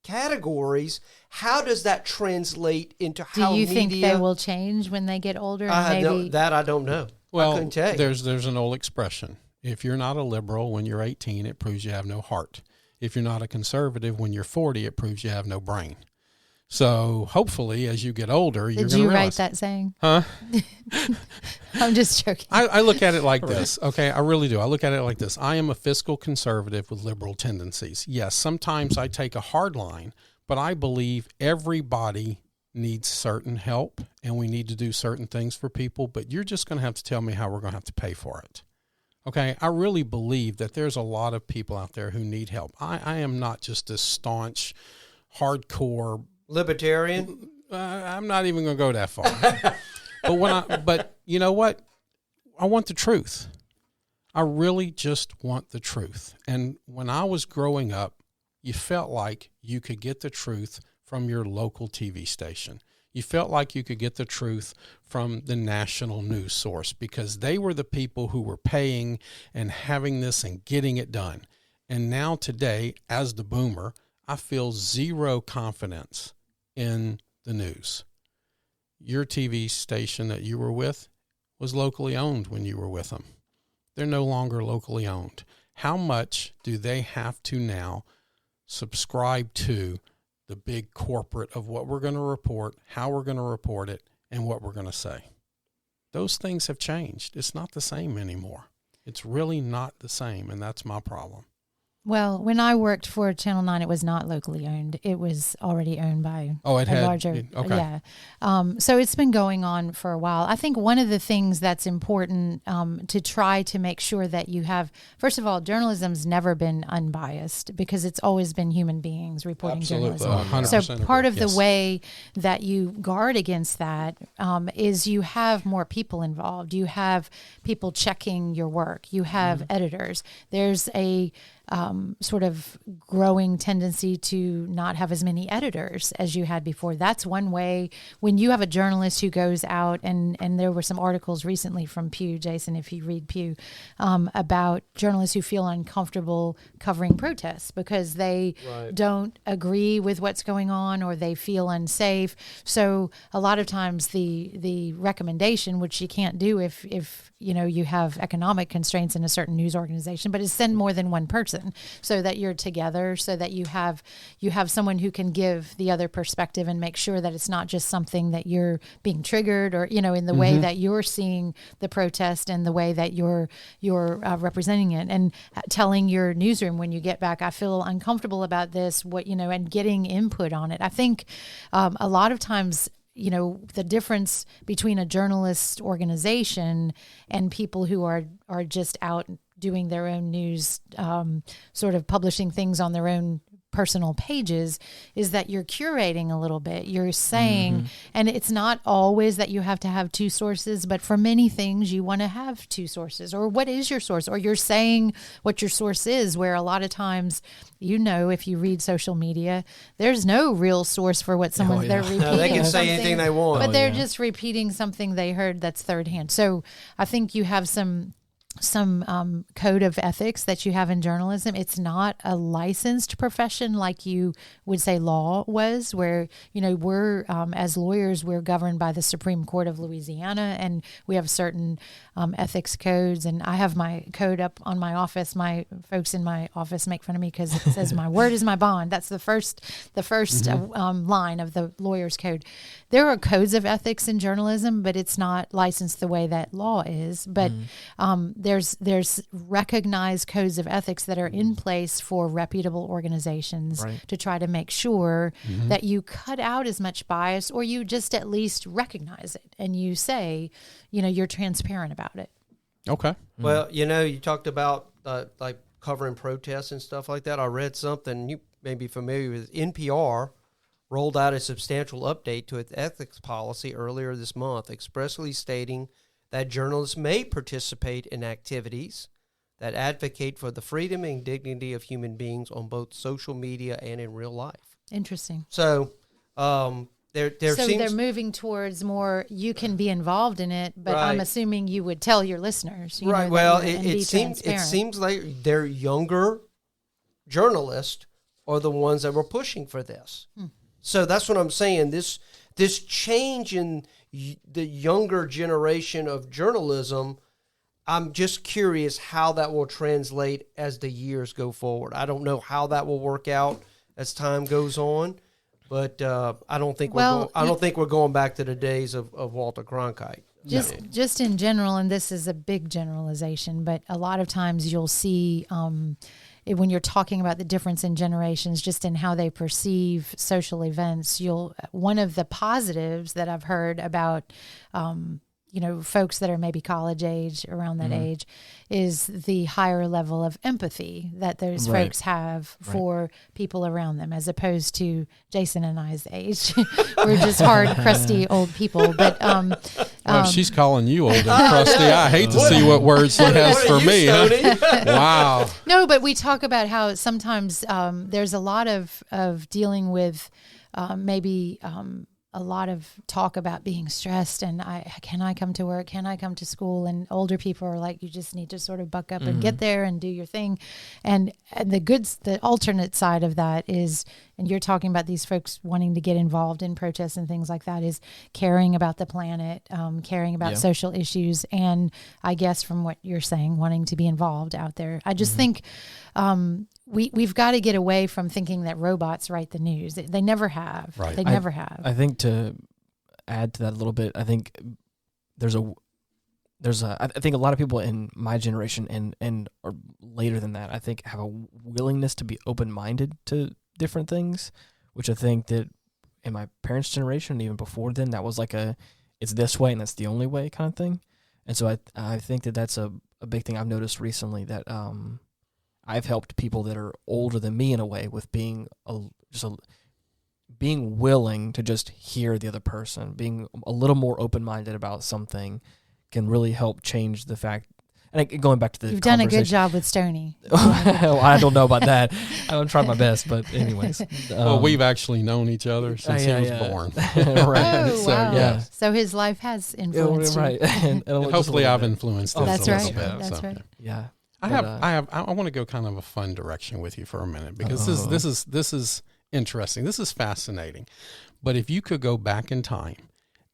categories. How does that translate into how Do you media, think they will change when they get older? I don't know. Well, I couldn't tell you. There's an old expression. If you're not a liberal when you're 18, it proves you have no heart. If you're not a conservative when you're 40, it proves you have no brain. So hopefully, as you get older, you're going to realize. Did you write that saying? Huh? I'm just joking. I look at it like this, okay? I really do. I look at it like this. I am a fiscal conservative with liberal tendencies. Yes, sometimes I take a hard line, but I believe everybody needs certain help, and we need to do certain things for people, but you're just going to have to tell me how we're going to have to pay for it. Okay, I really believe that there's a lot of people out there who need help. I am not just a staunch, hardcore libertarian. I'm not even going to go that far. But you know what? I want the truth. I really just want the truth. And when I was growing up, you felt like you could get the truth from your local TV station. You felt like you could get the truth from the national news source because they were the people who were paying and having this and getting it done. And now today, as the boomer, I feel zero confidence in the news. Your TV station that you were with was locally owned when you were with them. They're no longer locally owned. How much do they have to now subscribe to the big corporate of what we're going to report, how we're going to report it, and what we're going to say? Those things have changed. It's not the same anymore. It's really not the same, and that's my problem. Well, when I worked for Channel 9, it was not locally owned. It was already owned by a larger. Okay. Yeah. So it's been going on for a while. I think one of the things that's important to try to make sure that you have, first of all, journalism's never been unbiased because it's always been human beings reporting journalism. 100% So part agree. of the way that you guard against that is you have more people involved. You have people checking your work. You have editors. There's a sort of growing tendency to not have as many editors as you had before. That's one way. When you have a journalist who goes out, and there were some articles recently from Pew, Jason, if you read Pew, about journalists who feel uncomfortable covering protests because they don't agree with what's going on or they feel unsafe. So a lot of times the recommendation, which you can't do if you have economic constraints in a certain news organization, but is send more than one person so that you're together, so that you have someone who can give the other perspective and make sure that it's not just something that you're being triggered or, in the way that you're seeing the protest and the way that you're representing it and telling your newsroom when you get back, I feel uncomfortable about this, and getting input on it. I think a lot of times, the difference between a journalist organization and people who are just out doing their own news, sort of publishing things on their own personal pages is that you're curating a little bit. You're saying, and it's not always that you have to have two sources, but for many things you want to have two sources. Or what is your source? Or you're saying what your source is, where a lot of times, if you read social media, there's no real source for what someone's they're repeating. No, they can say anything they want. But they're just repeating something they heard that's third hand. So I think you have some code of ethics that you have in journalism. It's not a licensed profession like you would say law was, where, we're, as lawyers, we're governed by the Supreme Court of Louisiana, and we have certain ethics codes. And I have my code up on my office. My folks in my office make fun of me because it says my word is my bond. That's the first line of the lawyer's code. There are codes of ethics in journalism, but it's not licensed the way that law is. But there's recognized codes of ethics that are in place for reputable organizations to try to make sure that you cut out as much bias, or you just at least recognize it and you say, you're transparent about it. Okay. Well, you talked about like covering protests and stuff like that. I read something, you may be familiar with. NPR rolled out a substantial update to its ethics policy earlier this month, expressly stating that journalists may participate in activities that advocate for the freedom and dignity of human beings on both social media and in real life. Interesting. So they're moving towards more, you can be involved in it, but I'm assuming you would tell your listeners. Right. Well, it seems like their younger journalists are the ones that were pushing for this. So that's what I'm saying. This change in the younger generation of journalism, I'm just curious how that will translate as the years go forward. I don't know how that will work out as time goes on, but I don't think we're going back to the days of Walter Cronkite. Just in general, and this is a big generalization, but a lot of times you'll see when you're talking about the difference in generations, just in how they perceive social events, one of the positives that I've heard about, folks that are maybe college age, around that age, is the higher level of empathy that those folks have for people around them, as opposed to Jason and I's age. We're just hard, crusty old people. But she's calling you old and crusty. I hate to see what words she has for me. Wow. No, but we talk about how sometimes there's a lot of dealing with maybe a lot of talk about being stressed and can I come to work? Can I come to school? And older people are like, you just need to sort of buck up and get there and do your thing. And the alternate side of that is, and you're talking about these folks wanting to get involved in protests and things like that, is caring about the planet, caring about social issues. And I guess from what you're saying, wanting to be involved out there. I just think we've got to get away from thinking that robots write the news. They never have. Right. They never have. I think to add to that a little bit, I think I think a lot of people in my generation and or later than that, I think have a willingness to be open-minded to different things, which I think that in my parents' generation and even before then, that was like it's this way and that's the only way kind of thing. And so I think that that's a big thing I've noticed recently, that I've helped people that are older than me in a way with being being willing to just hear the other person, being a little more open-minded about something can really help change the fact. And going back to the You've done a good job with Stoney. Well, I don't know about that. I'm trying my best, but anyways. Well, we've actually known each other since he was born. Right. Oh, So, wow. yeah. So his life has influenced you. Right. and Hopefully I've influenced it That's a right. little bit. That's so. right. Yeah. I want to go kind of a fun direction with you for a minute, because this is interesting. This is fascinating. But if you could go back in time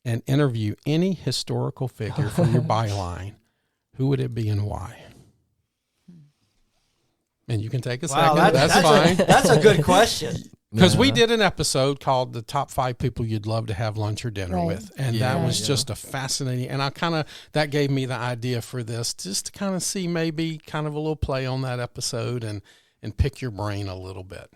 and interview any historical figure for your byline, who would it be and why? And you can take a second. That's fine. That's a good question. Because we did an episode called The Top 5 People You'd Love to Have Lunch or Dinner with. And that was just a fascinating, and that gave me the idea for this, just to kind of see maybe kind of a little play on that episode and pick your brain a little bit.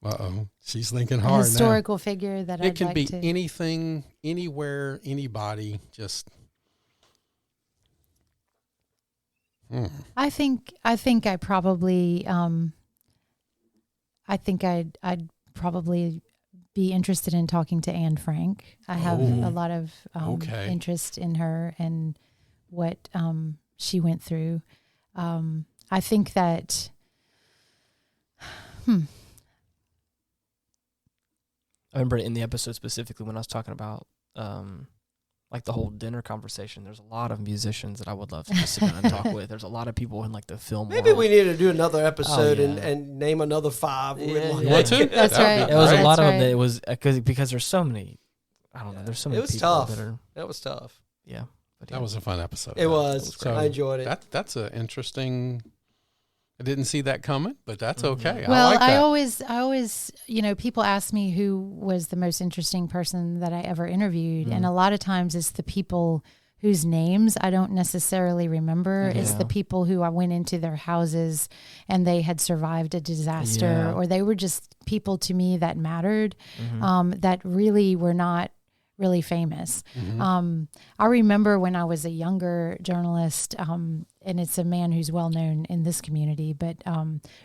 Uh-oh. She's thinking hard now. A historical figure that It can I'd be like to... anything, anywhere, anybody, just... I think I probably I'd probably be interested in talking to Anne Frank. I have a lot of interest in her and what she went through. I think that I remember in the episode specifically when I was talking about like the whole dinner conversation, there's a lot of musicians that I would love to just sit down and talk with. There's a lot of people in like the film Maybe world. we need to do another episode and name another 5. You want to? That's right. It was a lot of them right. that it was because there's so many. I don't know. There's so many. It was people tough. That was tough. Yeah. But That was a fun episode. It was. So I enjoyed it. That's an interesting. I didn't see that coming, but that's okay. Well, I like that. I always, people ask me who was the most interesting person that I ever interviewed. And a lot of times it's the people whose names I don't necessarily remember. It's the people who I went into their houses and they had survived a disaster, or they were just people to me that mattered, that really were not really famous. I remember when I was a younger journalist, and it's a man who's well known in this community, but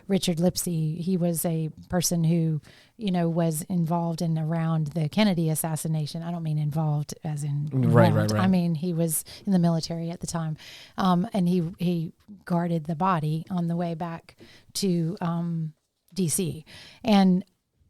Richard Lipsey, he was a person who, was involved in around the Kennedy assassination. I don't mean involved as in right. I mean, he was in the military at the time, and he guarded the body on the way back to D.C. And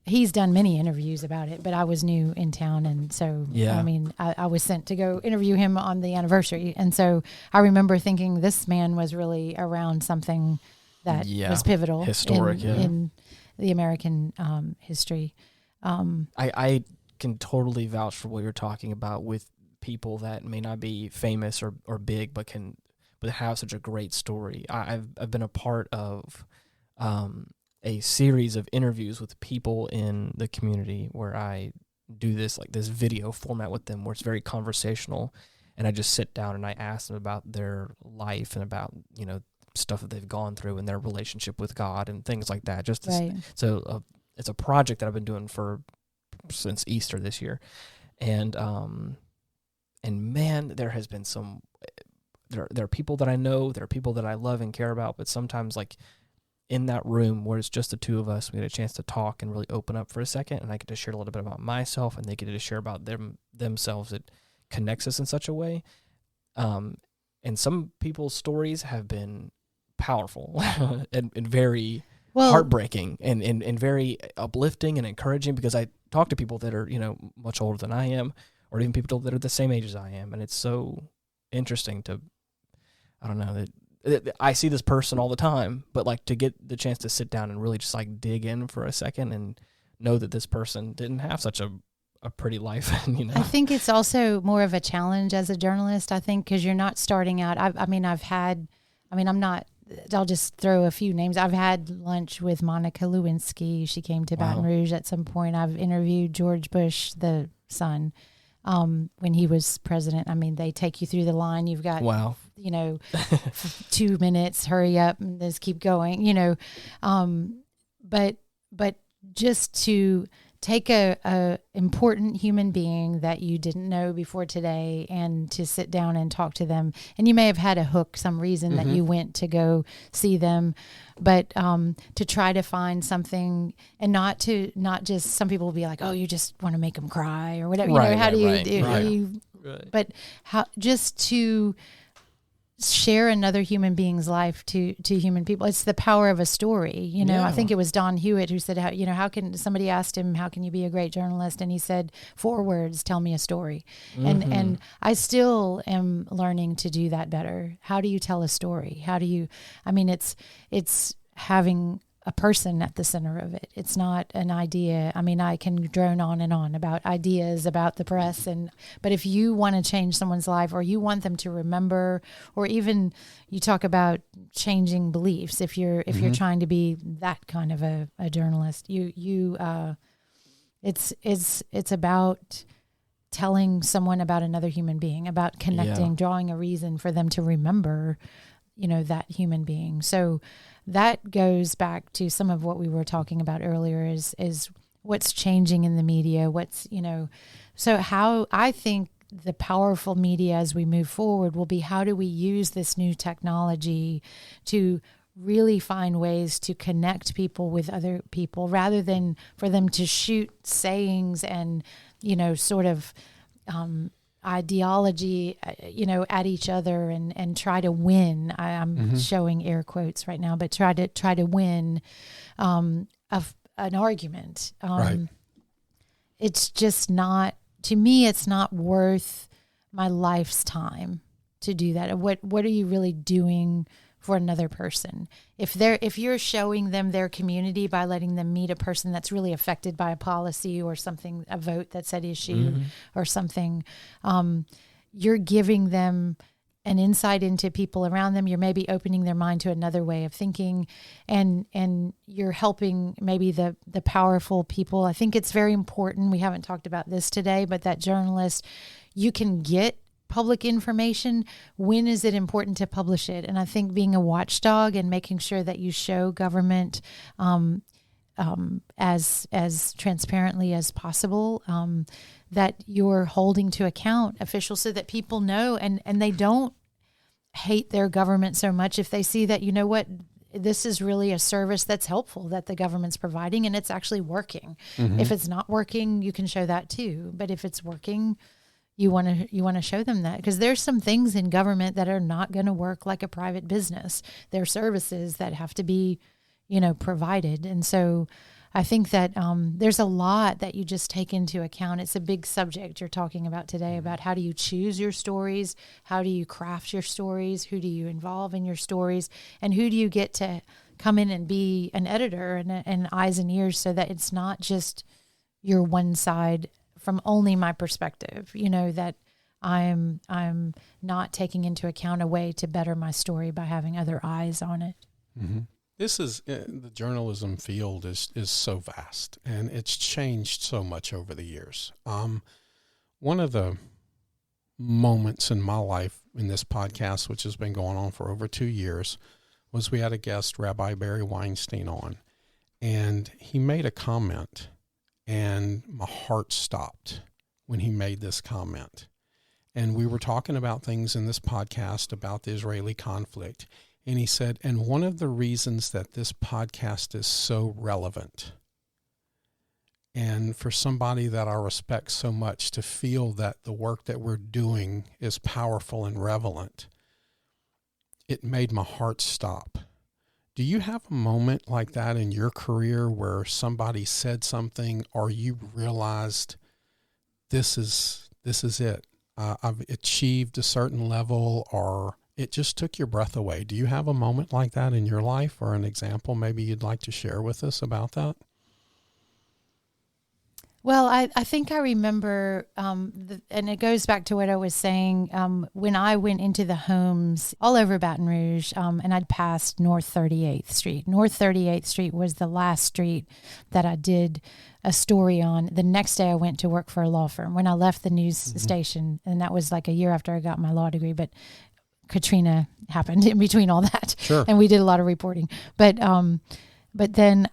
he's done many interviews about it, but I was new in town. And so, I mean, I was sent to go interview him on the anniversary. And so I remember thinking this man was really around something that was pivotal historic in the American history. I can totally vouch for what you're talking about with people that may not be famous or big, but have such a great story. I've been a part of a series of interviews with people in the community where I do this video format with them where it's very conversational, and I just sit down and I ask them about their life and about, stuff that they've gone through and their relationship with God and things like that. So it's a project that I've been doing since Easter this year. And man, there has been there are people that I know, there are people that I love and care about, but sometimes in that room where it's just the two of us, we get a chance to talk and really open up for a second, and I get to share a little bit about myself, and they get to share about themselves. It connects us in such a way. And some people's stories have been powerful and very heartbreaking and very uplifting and encouraging, because I talk to people that are, much older than I am, or even people that are the same age as I am. And it's so interesting to, I don't know, that I see this person all the time, but like to get the chance to sit down and really just like dig in for a second and know that this person didn't have such a pretty life. I think it's also more of a challenge as a journalist, I think, because you're not starting out. I'll just throw a few names. I've had lunch with Monica Lewinsky. She came to Baton Rouge at some point. I've interviewed George Bush, the son, when he was president. I mean, they take you through the line. You've got, 2 minutes, hurry up, and just keep going, but just to take a important human being that you didn't know before today and to sit down and talk to them. And you may have had a hook, some reason that you went to go see them, but to try to find something, and not just, some people will be like, oh, you just want to make them cry or whatever. But how, just to share another human being's life to human people. It's the power of a story. I think it was Don Hewitt who said, how can, somebody asked him, how can you be a great journalist? And he said, 4 words, tell me a story. And I still am learning to do that better. How do you tell a story? It's having a person at the center of it. It's not an idea. I can drone on and on about ideas, about the press, but if you want to change someone's life, or you want them to remember, or even you talk about changing beliefs, if you're trying to be that kind of a journalist, it's about telling someone about another human being, about connecting, drawing a reason for them to remember, that human being. So that goes back to some of what we were talking about earlier, is what's changing in the media, so how I think the powerful media as we move forward will be, how do we use this new technology to really find ways to connect people with other people, rather than for them to shoot sayings and, sort of ideology, at each other and try to win. I'm showing air quotes right now, but try to win an argument. It's just not, to me, it's not worth my life's time to do that. What are you really doing for another person? If you're showing them their community by letting them meet a person that's really affected by a policy or something, a vote that's at issue or something, you're giving them an insight into people around them. You're maybe opening their mind to another way of thinking, and you're helping maybe the powerful people. I think it's very important. We haven't talked about this today, but that journalist, you can get public information. When is it important to publish it? And I think being a watchdog and making sure that you show government as transparently as possible, that you're holding to account officials so that people know and they don't hate their government so much if they see that, this is really a service that's helpful that the government's providing and it's actually working. If it's not working, you can show that too. But if it's working, you want to show them that, because there's some things in government that are not going to work like a private business. There are services that have to be, provided. And so I think that there's a lot that you just take into account. It's a big subject you're talking about today, about how do you choose your stories? How do you craft your stories? Who do you involve in your stories? And who do you get to come in and be an editor and eyes and ears, so that it's not just your one side from only my perspective, that I'm not taking into account a way to better my story by having other eyes on it. This is, the journalism field is so vast, and it's changed so much over the years. One of the moments in my life in this podcast, which has been going on for over 2 years, was we had a guest, Rabbi Barry Weinstein, on, and he made a comment. And my heart stopped when he made this comment. And we were talking about things in this podcast about the Israeli conflict. And he said, and one of the reasons that this podcast is so relevant, and for somebody that I respect so much to feel that the work that we're doing is powerful and relevant, it made my heart stop. Do you have a moment like that in your career where somebody said something or you realized this is it? I've achieved a certain level, or it just took your breath away. Do you have a moment like that in your life, or an example maybe you'd like to share with us about that? Well, I think I remember, and it goes back to what I was saying, when I went into the homes all over Baton Rouge, and I'd passed North 38th Street. North 38th Street was the last street that I did a story on. The next day I went to work for a law firm when I left the news station, and that was like a year after I got my law degree, but Katrina happened in between all that. Sure. And we did a lot of reporting. But then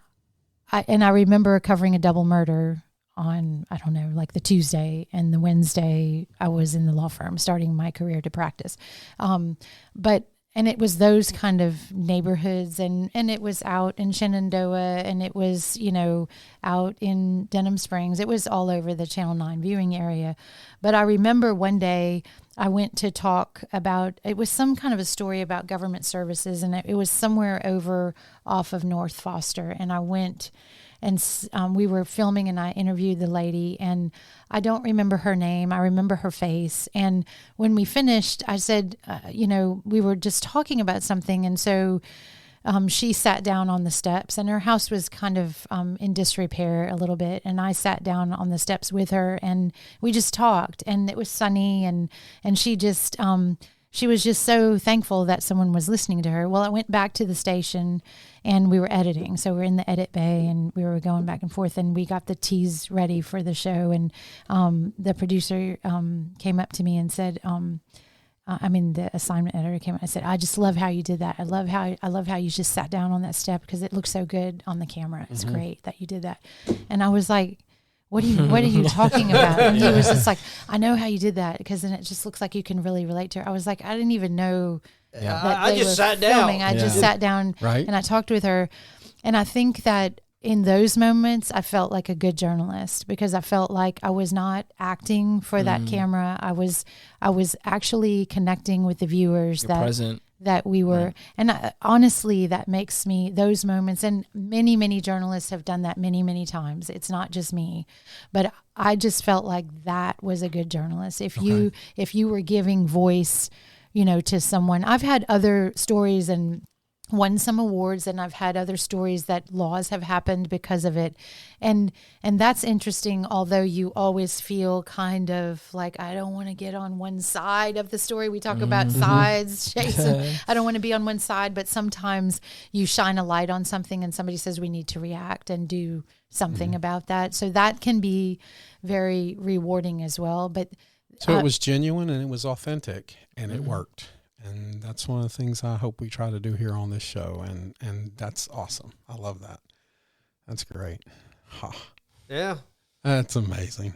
I remember covering a double murder on, I don't know, like the Tuesday, and the Wednesday I was in the law firm starting my career to practice. And it was those kind of neighborhoods, and it was out in Shenandoah, and it was, out in Denham Springs. It was all over the Channel 9 viewing area. But I remember one day I went to talk about, it was some kind of a story about government services, and it was somewhere over off of North Foster. And I went, and we were filming, and I interviewed the lady, and I don't remember her name. I remember her face. And when we finished, I said, we were just talking about something. And so she sat down on the steps, and her house was kind of in disrepair a little bit. And I sat down on the steps with her, and we just talked, and it was sunny, and she just, she was just so thankful that someone was listening to her. Well, I went back to the station, and we were editing. So we're in the edit bay, and we were going back and forth, and we got the teas ready for the show. And the producer came up to me and said, the assignment editor came up and said, "I just love how you did that. I love how you just sat down on that step, because it looks so good on the camera. It's great that you did that." And I was like, what are you talking about? And he was just like, "I know how you did that, because then it just looks like you can really relate to her." I was like, I didn't even know that I just sat filming. down. I just sat down, Right. and I talked with her. And I think that in those moments, I felt like a good journalist, because I felt like I was not acting for that camera. I was actually connecting with the viewers. You're present. That we were, and honestly, that makes me, those moments, and many, many journalists have done that many, many times. It's not just me, but I just felt like that was a good journalist. If you were giving voice, to someone. I've had other stories and won some awards, and I've had other stories that laws have happened because of it. And that's interesting, although you always feel kind of like, I don't want to get on one side of the story. We talk about sides, Jason. I don't want to be on one side, but sometimes you shine a light on something and somebody says we need to react and do something about that. So that can be very rewarding as well. But so it was genuine, and it was authentic, and it worked. And that's one of the things I hope we try to do here on this show. And that's awesome. I love that. That's great. Yeah. That's amazing.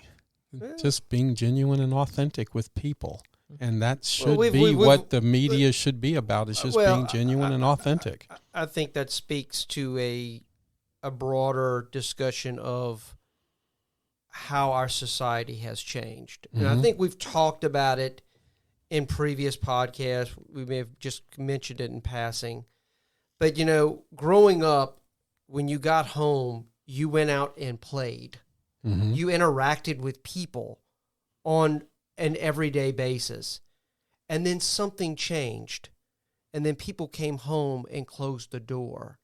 Yeah. Just being genuine and authentic with people. And that should be what the media should be about, is just being genuine and authentic. I think that speaks to a broader discussion of how our society has changed. And I think we've talked about it in previous podcasts. We may have just mentioned it in passing. But, growing up, when you got home, you went out and played. You interacted with people on an everyday basis. And then something changed. And then people came home and closed the door.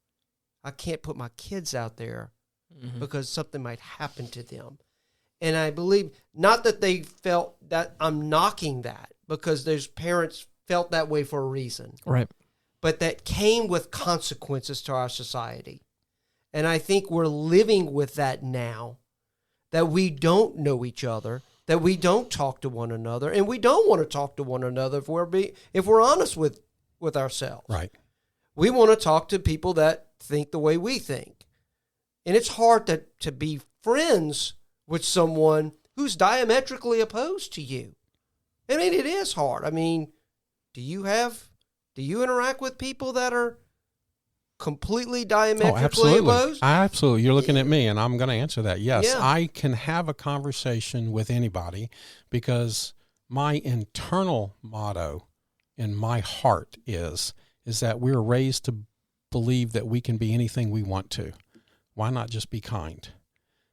I can't put my kids out there because something might happen to them. And I believe, not that they felt that, I'm knocking that, because there's parents felt that way for a reason. Right. But that came with consequences to our society. And I think we're living with that now, that we don't know each other, that we don't talk to one another, and we don't want to talk to one another if we're honest with ourselves. Right. We want to talk to people that think the way we think. And it's hard to be friends with someone who's diametrically opposed to you. I mean, it is hard. I mean, do you interact with people that are completely diametrically opposed? Absolutely. You're looking at me, and I'm going to answer that. Yes, Yeah. I can have a conversation with anybody, because my internal motto in my heart is that we're raised to believe that we can be anything we want to. Why not just be kind?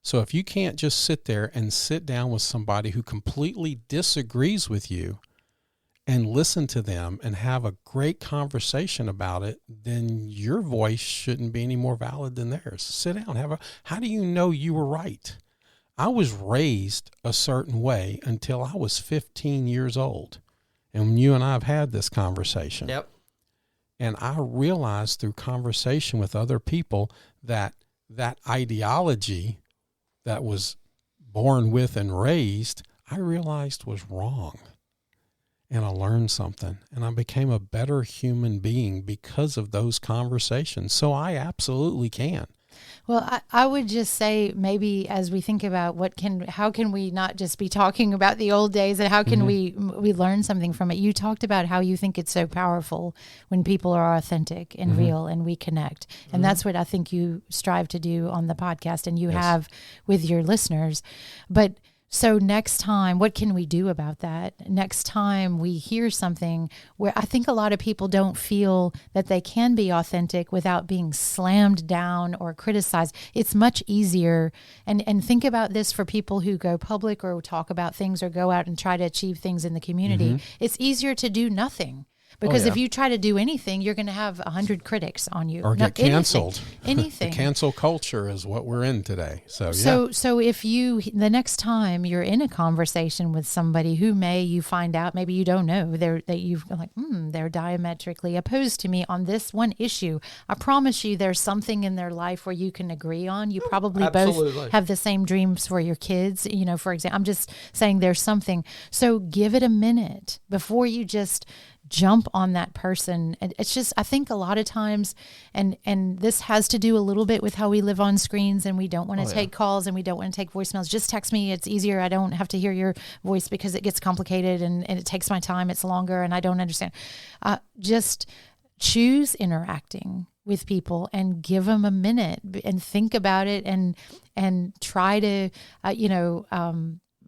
So if you can't just sit there and sit down with somebody who completely disagrees with you and listen to them and have a great conversation about it, then your voice shouldn't be any more valid than theirs. Sit down, how do you know you were right? I was raised a certain way until I was 15 years old. And you and I have had this conversation. Yep. And I realized through conversation with other people that ideology that was born with and raised, I realized was wrong. And I learned something, and I became a better human being because of those conversations. So I absolutely can. Well, I would just say maybe as we think about how can we not just be talking about the old days, and how can we learn something from it? You talked about how you think it's so powerful when people are authentic and real and we connect. And that's what I think you strive to do on the podcast, and you have with your listeners. But so next time, what can we do about that? Next time we hear something where I think a lot of people don't feel that they can be authentic without being slammed down or criticized. It's much easier. And think about this for people who go public or talk about things or go out and try to achieve things in the community. It's easier to do nothing. Because if you try to do anything, you're going to have 100 critics on you. Or get canceled. Anything. The cancel culture is what we're in today. So if the next time you're in a conversation with somebody who you find out, maybe you don't know, they're diametrically opposed to me on this one issue. I promise you there's something in their life where you can agree on. You probably both have the same dreams for your kids. For example, I'm just saying there's something. So give it a minute before you just jump on that person. And it's just, I think a lot of times, and this has to do a little bit with how we live on screens, and we don't want to take calls and we don't want to take voicemails. Just text me. It's easier. I don't have to hear your voice because it gets complicated and it takes my time. It's longer and I don't understand. Just choose interacting with people and give them a minute and think about it and try to,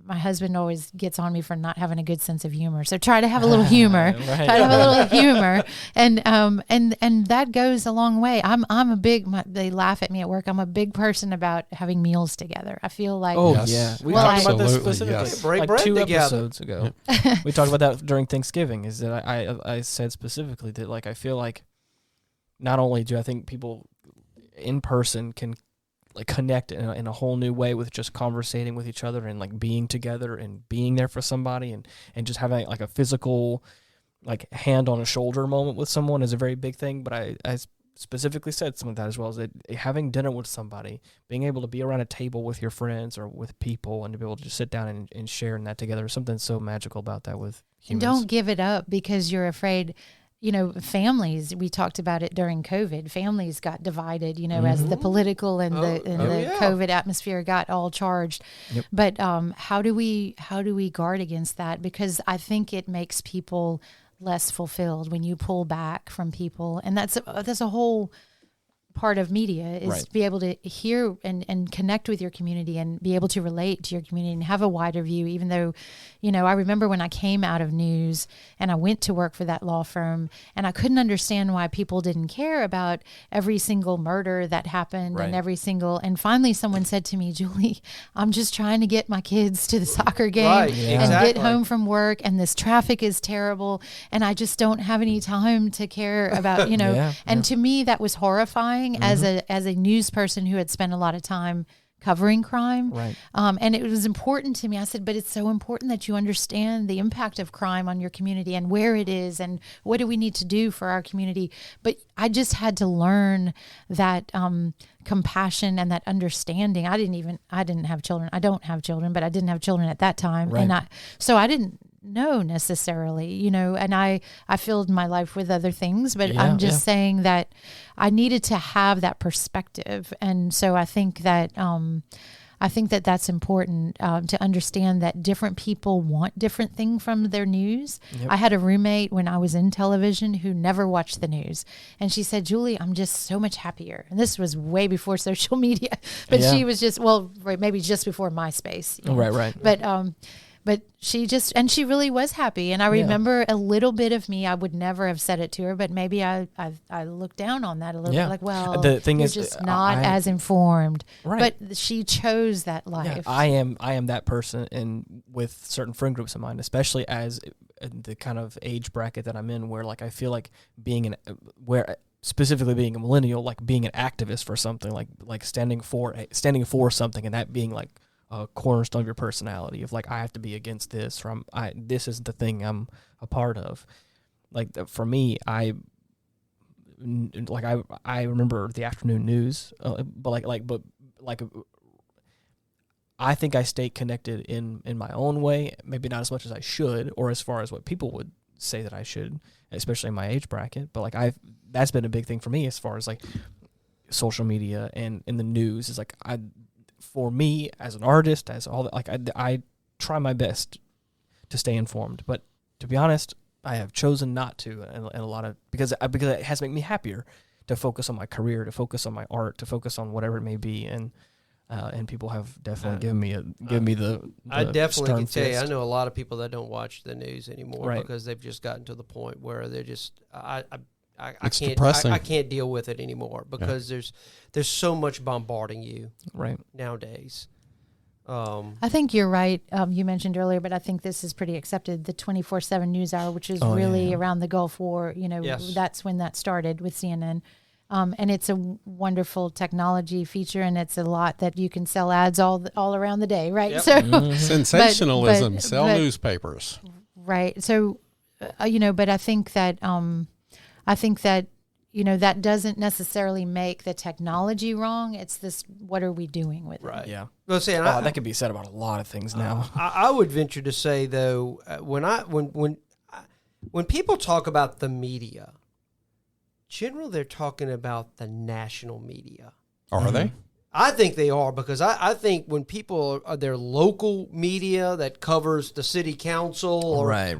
my husband always gets on me for not having a good sense of humor. So try to have a little humor. Try to have a little humor. And that goes a long way. They laugh at me at work. I'm a big person about having meals together. I feel like we talked about this specifically break bread 2 together. episodes ago. We talked about that during Thanksgiving, is that I said specifically that I feel like not only do I think people in person can connect in a whole new way with just conversating with each other and being together and being there for somebody and just having a physical hand on a shoulder moment with someone is a very big thing. But I specifically said some of that as well, is that having dinner with somebody, being able to be around a table with your friends or with people and to be able to just sit down and share in that together, something so magical about that with humans. And don't give it up because you're afraid. Families, we talked about it during COVID, families got divided, as the political and the COVID atmosphere got all charged. Yep. But how do we guard against that? Because I think it makes people less fulfilled when you pull back from people. And that's a whole part of media is to be able to hear and connect with your community and be able to relate to your community and have a wider view, even though, I remember when I came out of news and I went to work for that law firm and I couldn't understand why people didn't care about every single murder that happened and finally someone said to me, Julie, I'm just trying to get my kids to the soccer game and get home from work, and this traffic is terrible and I just don't have any time to care about, to me that was horrifying. As a news person who had spent a lot of time covering crime. And it was important to me. I said, but it's so important that you understand the impact of crime on your community and where it is and what do we need to do for our community. But I just had to learn that compassion and that understanding. I didn't have children. I don't have children, but I didn't have children at that time. And so I didn't know necessarily, and I filled my life with other things, but I'm just saying that I needed to have that perspective. And so I think that that's important to understand that different people want different things from their news. I had a roommate when I was in television who never watched the news. And she said, Julie, I'm just so much happier. And this was way before social media, but she was just, maybe just before MySpace. Right. but she really was happy. And I remember a little bit of me, I would never have said it to her, but maybe I looked down on that a little bit, like, well, the thing you're is, just not as informed. Right. But she chose that life. I am that person, and with certain friend groups of mine, especially as the kind of age bracket that I'm in, where like I feel like specifically being a millennial, like being an activist for something, like standing for something, and that being like a cornerstone of your personality, of like, I have to be against this, or this is the thing I'm a part of. Like for me, I remember the afternoon news, but I think I stay connected in my own way, maybe not as much as I should, or as far as what people would say that I should, especially in my age bracket. But like that's been a big thing for me as far as like social media and in the news, is like, for me as an artist, as all that, like I try my best to stay informed, but to be honest, I have chosen not to, and a lot of because it has made me happier to focus on my career, to focus on my art, to focus on whatever it may be, and people have definitely given me the I definitely can tell you, fist. I know a lot of people that don't watch the news anymore, Right. because they've just gotten to the point where they're just It's can't depressing. I can't deal with it anymore, because there's so much bombarding you Right. nowadays. I think you're right. You mentioned earlier, but I think this is pretty accepted. The 24/7 news hour, which is really around the Gulf War. Yes. That's when that started with CNN. And it's a wonderful technology feature, and it's a lot that you can sell ads all around the day, right? Yep. So Sensationalism, sell but- newspapers. right. So, but I think that that doesn't necessarily make the technology wrong. It's this, what are we doing with it? Right. Yeah. Well, see, and That could be said about a lot of things now. I would venture to say, though, when people talk about the media, generally they're talking about the national media. Are they? I think they are, because I think when people are their local media that covers the city council, or Right.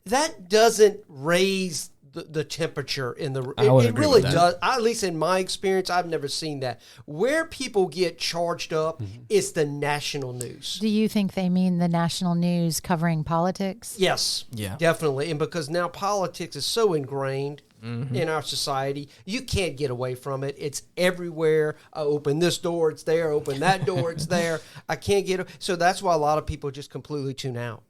that doesn't raise the temperature in the. I would It agree really with that. does. At least in my experience, I've never seen that. Where people get charged up is the national news. Do you think they mean the national news covering politics? Yes, Yeah. definitely. And because now politics is so ingrained in our society, you can't get away from it. It's everywhere. I open this door, it's there. Open that door, it's there. I can't get it. So that's why a lot of people just completely tune out.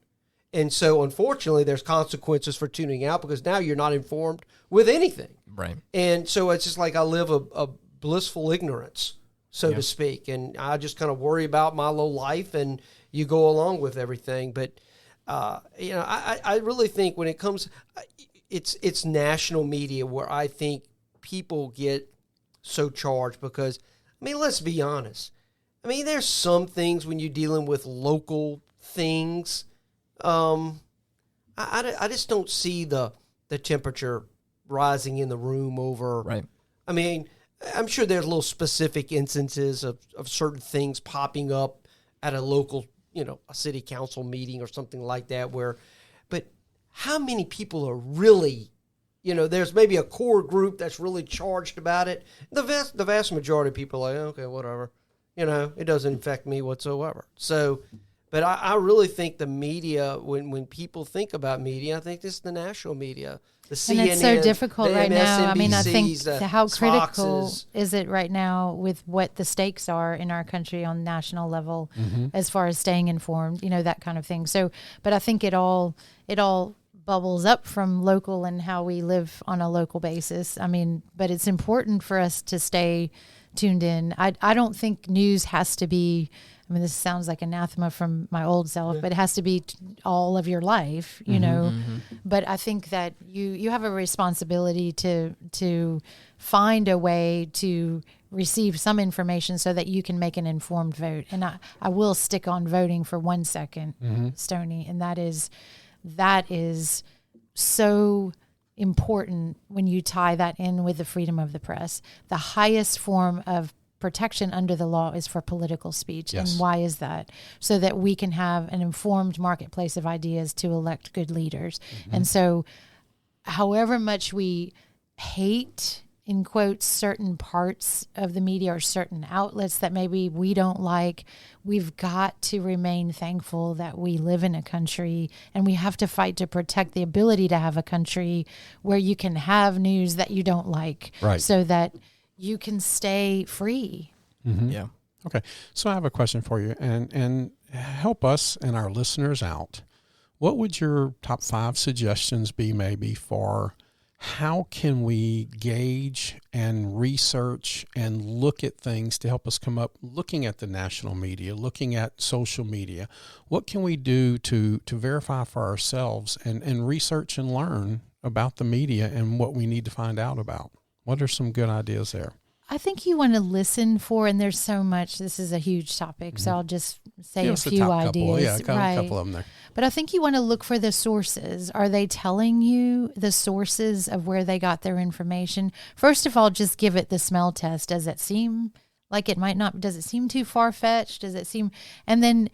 And so, unfortunately, there's consequences for tuning out, because now you're not informed with anything. Right. And so it's just like I live a blissful ignorance, so to speak. And I just kind of worry about my little life, and you go along with everything. But, I really think when it comes, it's national media where I think people get so charged, because, I mean, let's be honest. I mean, there's some things when you're dealing with local things, I just don't see the temperature rising in the room over. Right. I mean, I'm sure there's little specific instances of certain things popping up at a local, a city council meeting or something like that, but how many people are really, there's maybe a core group that's really charged about it. The vast majority of people are like, okay, whatever. It doesn't affect me whatsoever. So, but I really think the media, when people think about media, I think this is the national media, the CNN, and it's so difficult right now. I mean, I think MSNBCs, how critical Foxes. is it right now with what the stakes are in our country on national level, as far as staying informed, that kind of thing. So, but I think it all bubbles up from local and how we live on a local basis. I mean, but it's important for us to stay tuned in. I don't think news has to be, I mean, this sounds like anathema from my old self, but it has to be all of your life, But I think that you have a responsibility to find a way to receive some information so that you can make an informed vote. And I will stick on voting for 1 second, Stoney, and that is so important when you tie that in with the freedom of the press. The highest form of protection under the law is for political speech. Yes. And why is that? So that we can have an informed marketplace of ideas to elect good leaders. And so however much we hate in quotes, certain parts of the media or certain outlets that maybe we don't like, we've got to remain thankful that we live in a country, and we have to fight to protect the ability to have a country where you can have news that you don't like, Right. so that you can stay free. Mm-hmm. Yeah. Okay. So I have a question for you, and help us and our listeners out. What would your top 5 suggestions be maybe for how can we gauge and research and look at things to help us come up, looking at the national media, looking at social media? What can we do to verify for ourselves and research and learn about the media and what we need to find out about? What are some good ideas there? I think you want to listen for, and there's so much, this is a huge topic, so I'll just say Give a us the few top ideas. couple. Yeah, a couple of them there. But I think you want to look for the sources. Are they telling you the sources of where they got their information? First of all, just give it the smell test. Does it seem like it might not, does it seem too far-fetched? Does it seem, and then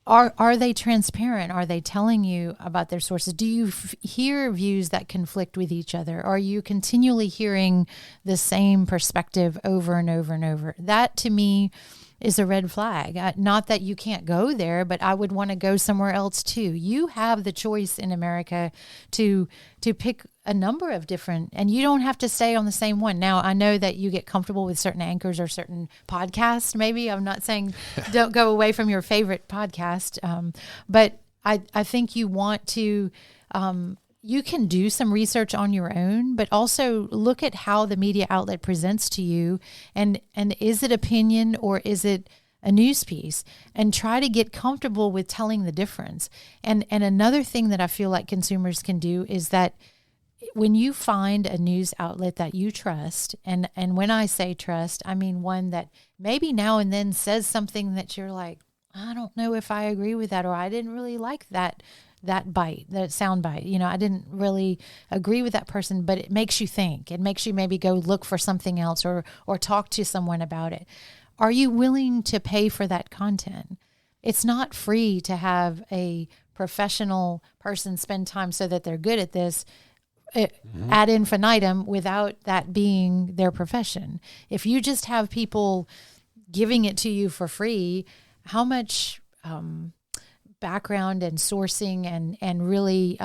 are they transparent? Are they telling you about their sources? Do you hear views that conflict with each other? Are you continually hearing the same perspective over and over and over? That, to me, is a red flag. Not that you can't go there, but I would want to go somewhere else too. You have the choice in America to pick a number of different, and you don't have to stay on the same one. Now, I know that you get comfortable with certain anchors or certain podcasts. Maybe I'm not saying don't go away from your favorite podcast, but I think you want to. You can do some research on your own, but also look at how the media outlet presents to you, and is it opinion or is it a news piece, and try to get comfortable with telling the difference. And another thing that I feel like consumers can do is that when you find a news outlet that you trust, and when I say trust, I mean one that maybe now and then says something that you're like, I don't know if I agree with that, or I didn't really like that sound bite. I didn't really agree with that person, but it makes you think. It makes you maybe go look for something else or talk to someone about it. Are you willing to pay for that content? It's not free to have a professional person spend time so that they're good at this ad infinitum without that being their profession. If you just have people giving it to you for free, how much background and sourcing and really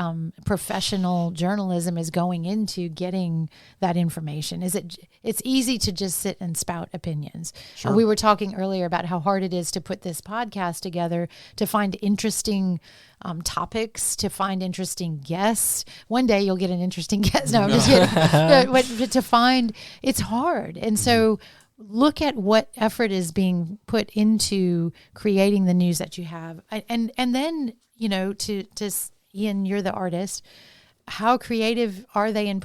professional journalism is going into getting that information? It's easy to just sit and spout opinions. Sure. We were talking earlier about how hard it is to put this podcast together, to find interesting topics, to find interesting guests. One day you'll get an interesting guest. No, I'm just kidding. But to find, it's hard. And so look at what effort is being put into creating the news that you have. And then, to Ian, you're the artist. How creative are they in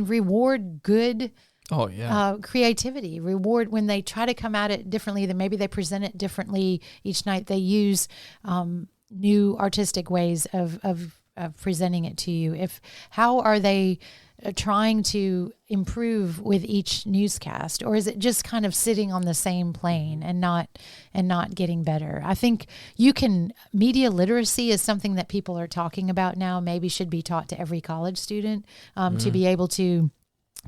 reward good creativity. Reward when they try to come at it differently, then maybe they present it differently each night. They use new artistic ways of presenting it to you. How are they trying to improve with each newscast, or is it just kind of sitting on the same plane and not getting better? I think media literacy is something that people are talking about now, maybe should be taught to every college student to be able to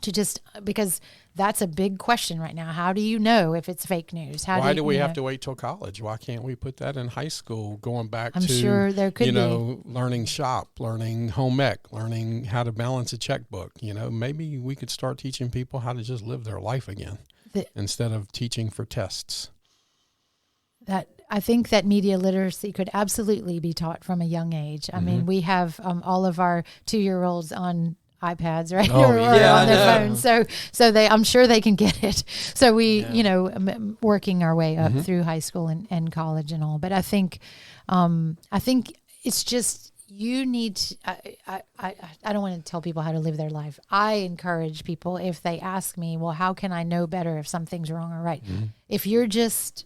just, because that's a big question right now. How do you know if it's fake news? Why do we have to wait till college? Why can't we put that in high school, going back I'm sure there could be. Learning shop, learning home ec, learning how to balance a checkbook. Maybe we could start teaching people how to just live their life again instead of teaching for tests. I think that media literacy could absolutely be taught from a young age. I mean, we have all of our 2-year-olds on iPads, right? Oh, or on their phones. So I'm sure they can get it. So we, working our way up through high school and college and all. But I think it's just, you need to, I don't want to tell people how to live their life. I encourage people, if they ask me, well, how can I know better if something's wrong or right? If you're just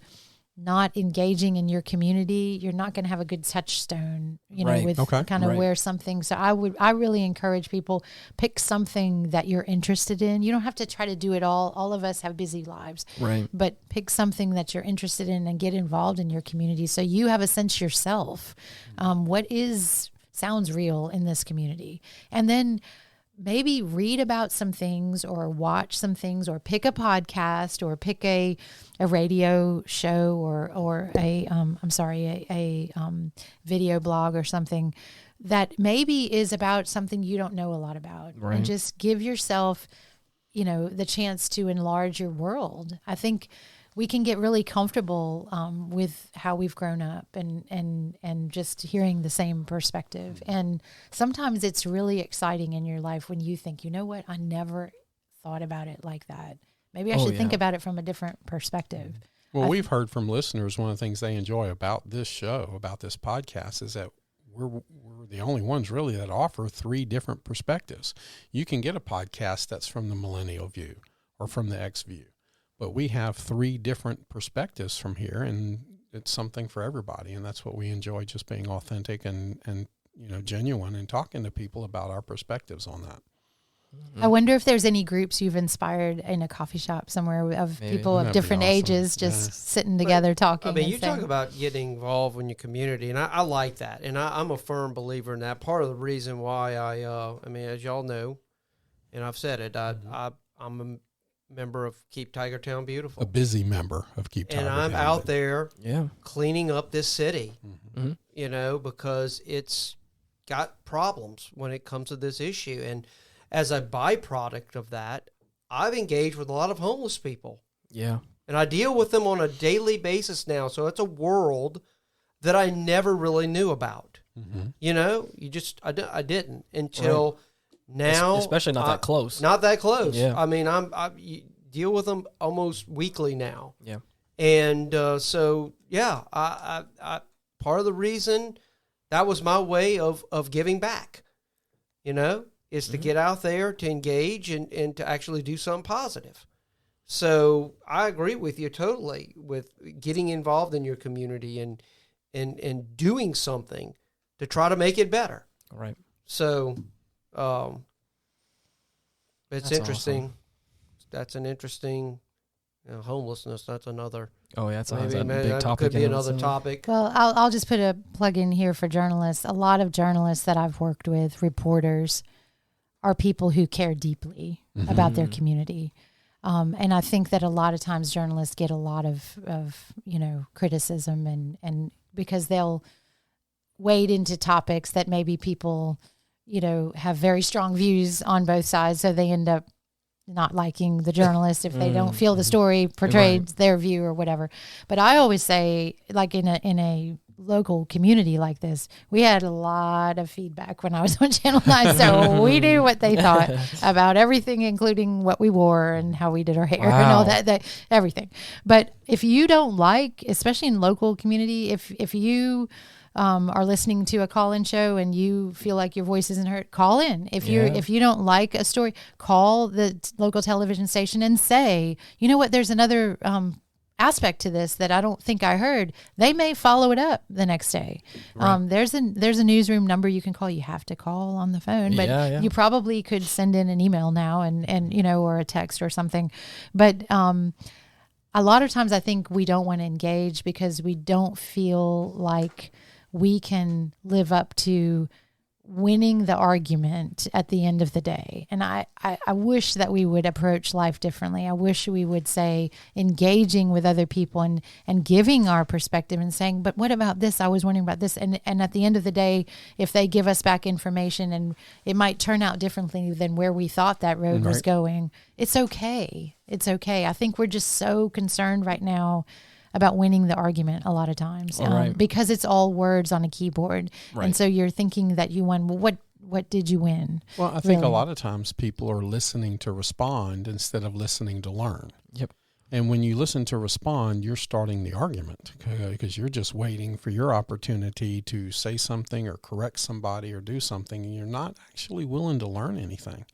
not engaging in your community, you're not going to have a good touchstone, where something. So I really encourage people, pick something that you're interested in. You don't have to try to do it all. All of us have busy lives, right? But pick something that you're interested in and get involved in your community, so you have a sense yourself. What sounds real in this community, and then maybe read about some things or watch some things or pick a podcast or pick a radio show or a video blog or something that maybe is about something you don't know a lot about. Right. And just give yourself, the chance to enlarge your world. I think we can get really comfortable with how we've grown up and just hearing the same perspective. And sometimes it's really exciting in your life when you think, you know what, I never thought about it like that. Maybe I should think about it from a different perspective. Well, we've heard from listeners, one of the things they enjoy about this show, about this podcast, is that we're the only ones really that offer 3 different perspectives. You can get a podcast that's from the millennial view or from the X view. But we have 3 different perspectives from here, and it's something for everybody. And that's what we enjoy, just being authentic and genuine and talking to people about our perspectives on that. I wonder if there's any groups you've inspired in a coffee shop somewhere of people of That'd be different awesome. ages just sitting together talking. I mean, and you saying, talk about getting involved in your community, and I like that. And I'm a firm believer in that. Part of the reason why I mean, as y'all know, and I've said it, I'm a member of Keep Tiger Town Beautiful. A busy member of Keep Tiger Town. And I'm out there Yeah. cleaning up this city, Mm-hmm. because it's got problems when it comes to this issue. And as a byproduct of that, I've engaged with a lot of homeless people. Yeah. And I deal with them on a daily basis now. So it's a world that I never really knew about. Mm-hmm. I didn't until now. Especially not that close. Not that close. Yeah. I mean, you deal with them almost weekly now. Yeah. And I part of the reason that was my way of giving back, is to get out there, to engage and to actually do something positive. So I agree with you totally with getting involved in your community and doing something to try to make it better. Right. So it's That's interesting. awesome. That's an interesting homelessness. That's another. Oh, yeah. That's a Maybe big that topic. could be in another itself. topic. Well, I'll just put a plug in here for journalists. A lot of journalists that I've worked with, reporters, are people who care deeply about their community. And I think that a lot of times journalists get a lot of criticism and because they'll wade into topics that maybe people, have very strong views on both sides. So they end up not liking the journalist if they don't feel the story portrayed their view or whatever. But I always say, like in a local community like this, we had a lot of feedback when I was on Channel 9. So we knew what they thought about everything, including what we wore and how we did our hair and all that, everything. But if you don't like, especially in local community, if you are listening to a call-in show and you feel like your voice isn't heard, call in. If you don't like a story, call the local television station and say, you know what, there's another aspect to this that I don't think I heard. They may follow it up the next day. Right. There's a newsroom number you can call. You have to call on the phone, but you probably could send in an email now and or a text or something. But a lot of times I think we don't want to engage because we don't feel like we can live up to winning the argument at the end of the day. And I wish that we would approach life differently. I wish we would say engaging with other people and giving our perspective and saying, but what about this? I was wondering about this. And at the end of the day, if they give us back information and it might turn out differently than where we thought that road was going, it's okay. It's okay. I think we're just so concerned right now about winning the argument a lot of times because it's all words on a keyboard. Right. And so you're thinking that you won. Well, what did you win? Well, I think a lot of times people are listening to respond instead of listening to learn. Yep. And when you listen to respond, you're starting the argument because you're just waiting for your opportunity to say something or correct somebody or do something, and you're not actually willing to learn anything.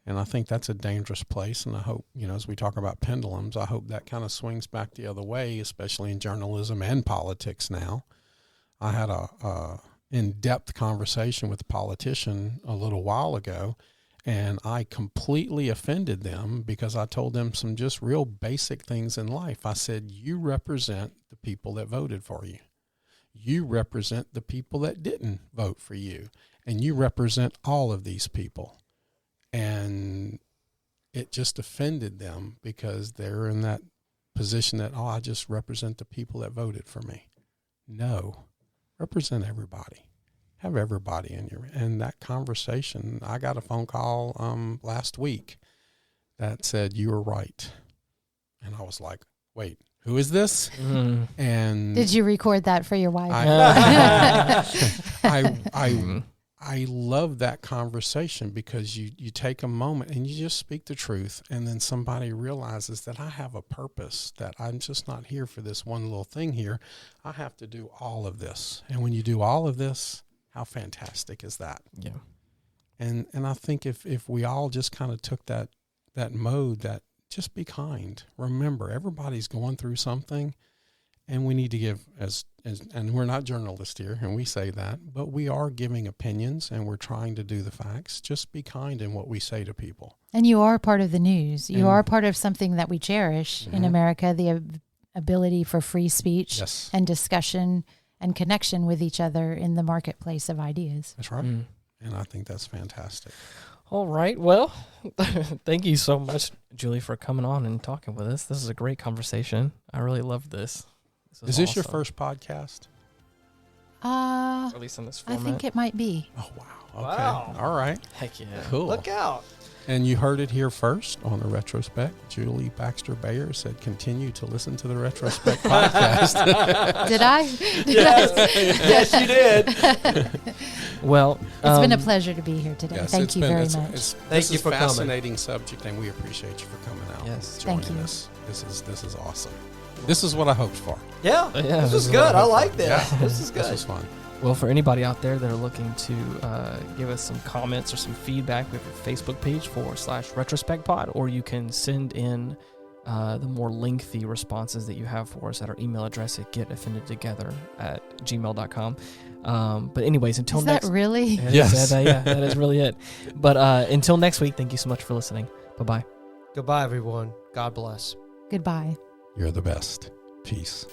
And I think that's a dangerous place. And I hope, as we talk about pendulums, I hope that kind of swings back the other way, especially in journalism and politics now. I had a in-depth conversation with a politician a little while ago, and I completely offended them because I told them some just real basic things in life. I said, you represent the people that voted for you. You represent the people that didn't vote for you. And you represent all of these people. And it just offended them because they're in that position that, I just represent the people that voted for me. No, represent everybody. Have everybody in your, and that conversation, I got a phone call last week that said, you were right. And I was like, wait, who is this? Mm. And Did you record that for your wife? I love that conversation because you take a moment and you just speak the truth, and then somebody realizes that I have a purpose, that I'm just not here for this one little thing here. I have to do all of this. And when you do all of this, how fantastic is that? Yeah. And I think if we all just kind of took that mode, that just be kind. Remember, everybody's going through something, and we need to give and we're not journalists here, and we say that, but we are giving opinions and we're trying to do the facts. Just be kind in what we say to people. And you are part of the news. You are part of something that we cherish in America, the ability for free speech and discussion and connection with each other in the marketplace of ideas. That's right. And I think that's fantastic. All right. Well, thank you so much, Julie, for coming on and talking with us. This is a great conversation. I really loved this. Is this your first podcast? At least in this format. I think it might be. Oh, wow. Okay. Wow. All right. Heck yeah. Cool. Look out. And you heard it here first on the Retrospect. Julie Baxter Payer said, continue to listen to the Retrospect podcast. Did I? Yes, you did. Well, it's been a pleasure to be here today. Yes, Thank you very much. Thank you for coming. This is a fascinating subject, and we appreciate you for coming out. Yes. Joining Thank you. us. This is awesome. This is what I hoped for. Yeah. Yeah, This this is is good. what I I hope like for. this. Yeah. This is good. This was fun. Well, for anybody out there that are looking to give us some comments or some feedback, we have a Facebook page /Retrospect Pod, or you can send in the more lengthy responses that you have for us at our email address at getoffendedtogether@gmail.com. But anyways, until Is next that really? Yes. that is really it. But until next week, thank you so much for listening. Bye-bye. Goodbye, everyone. God bless. Goodbye. You're the best. Peace.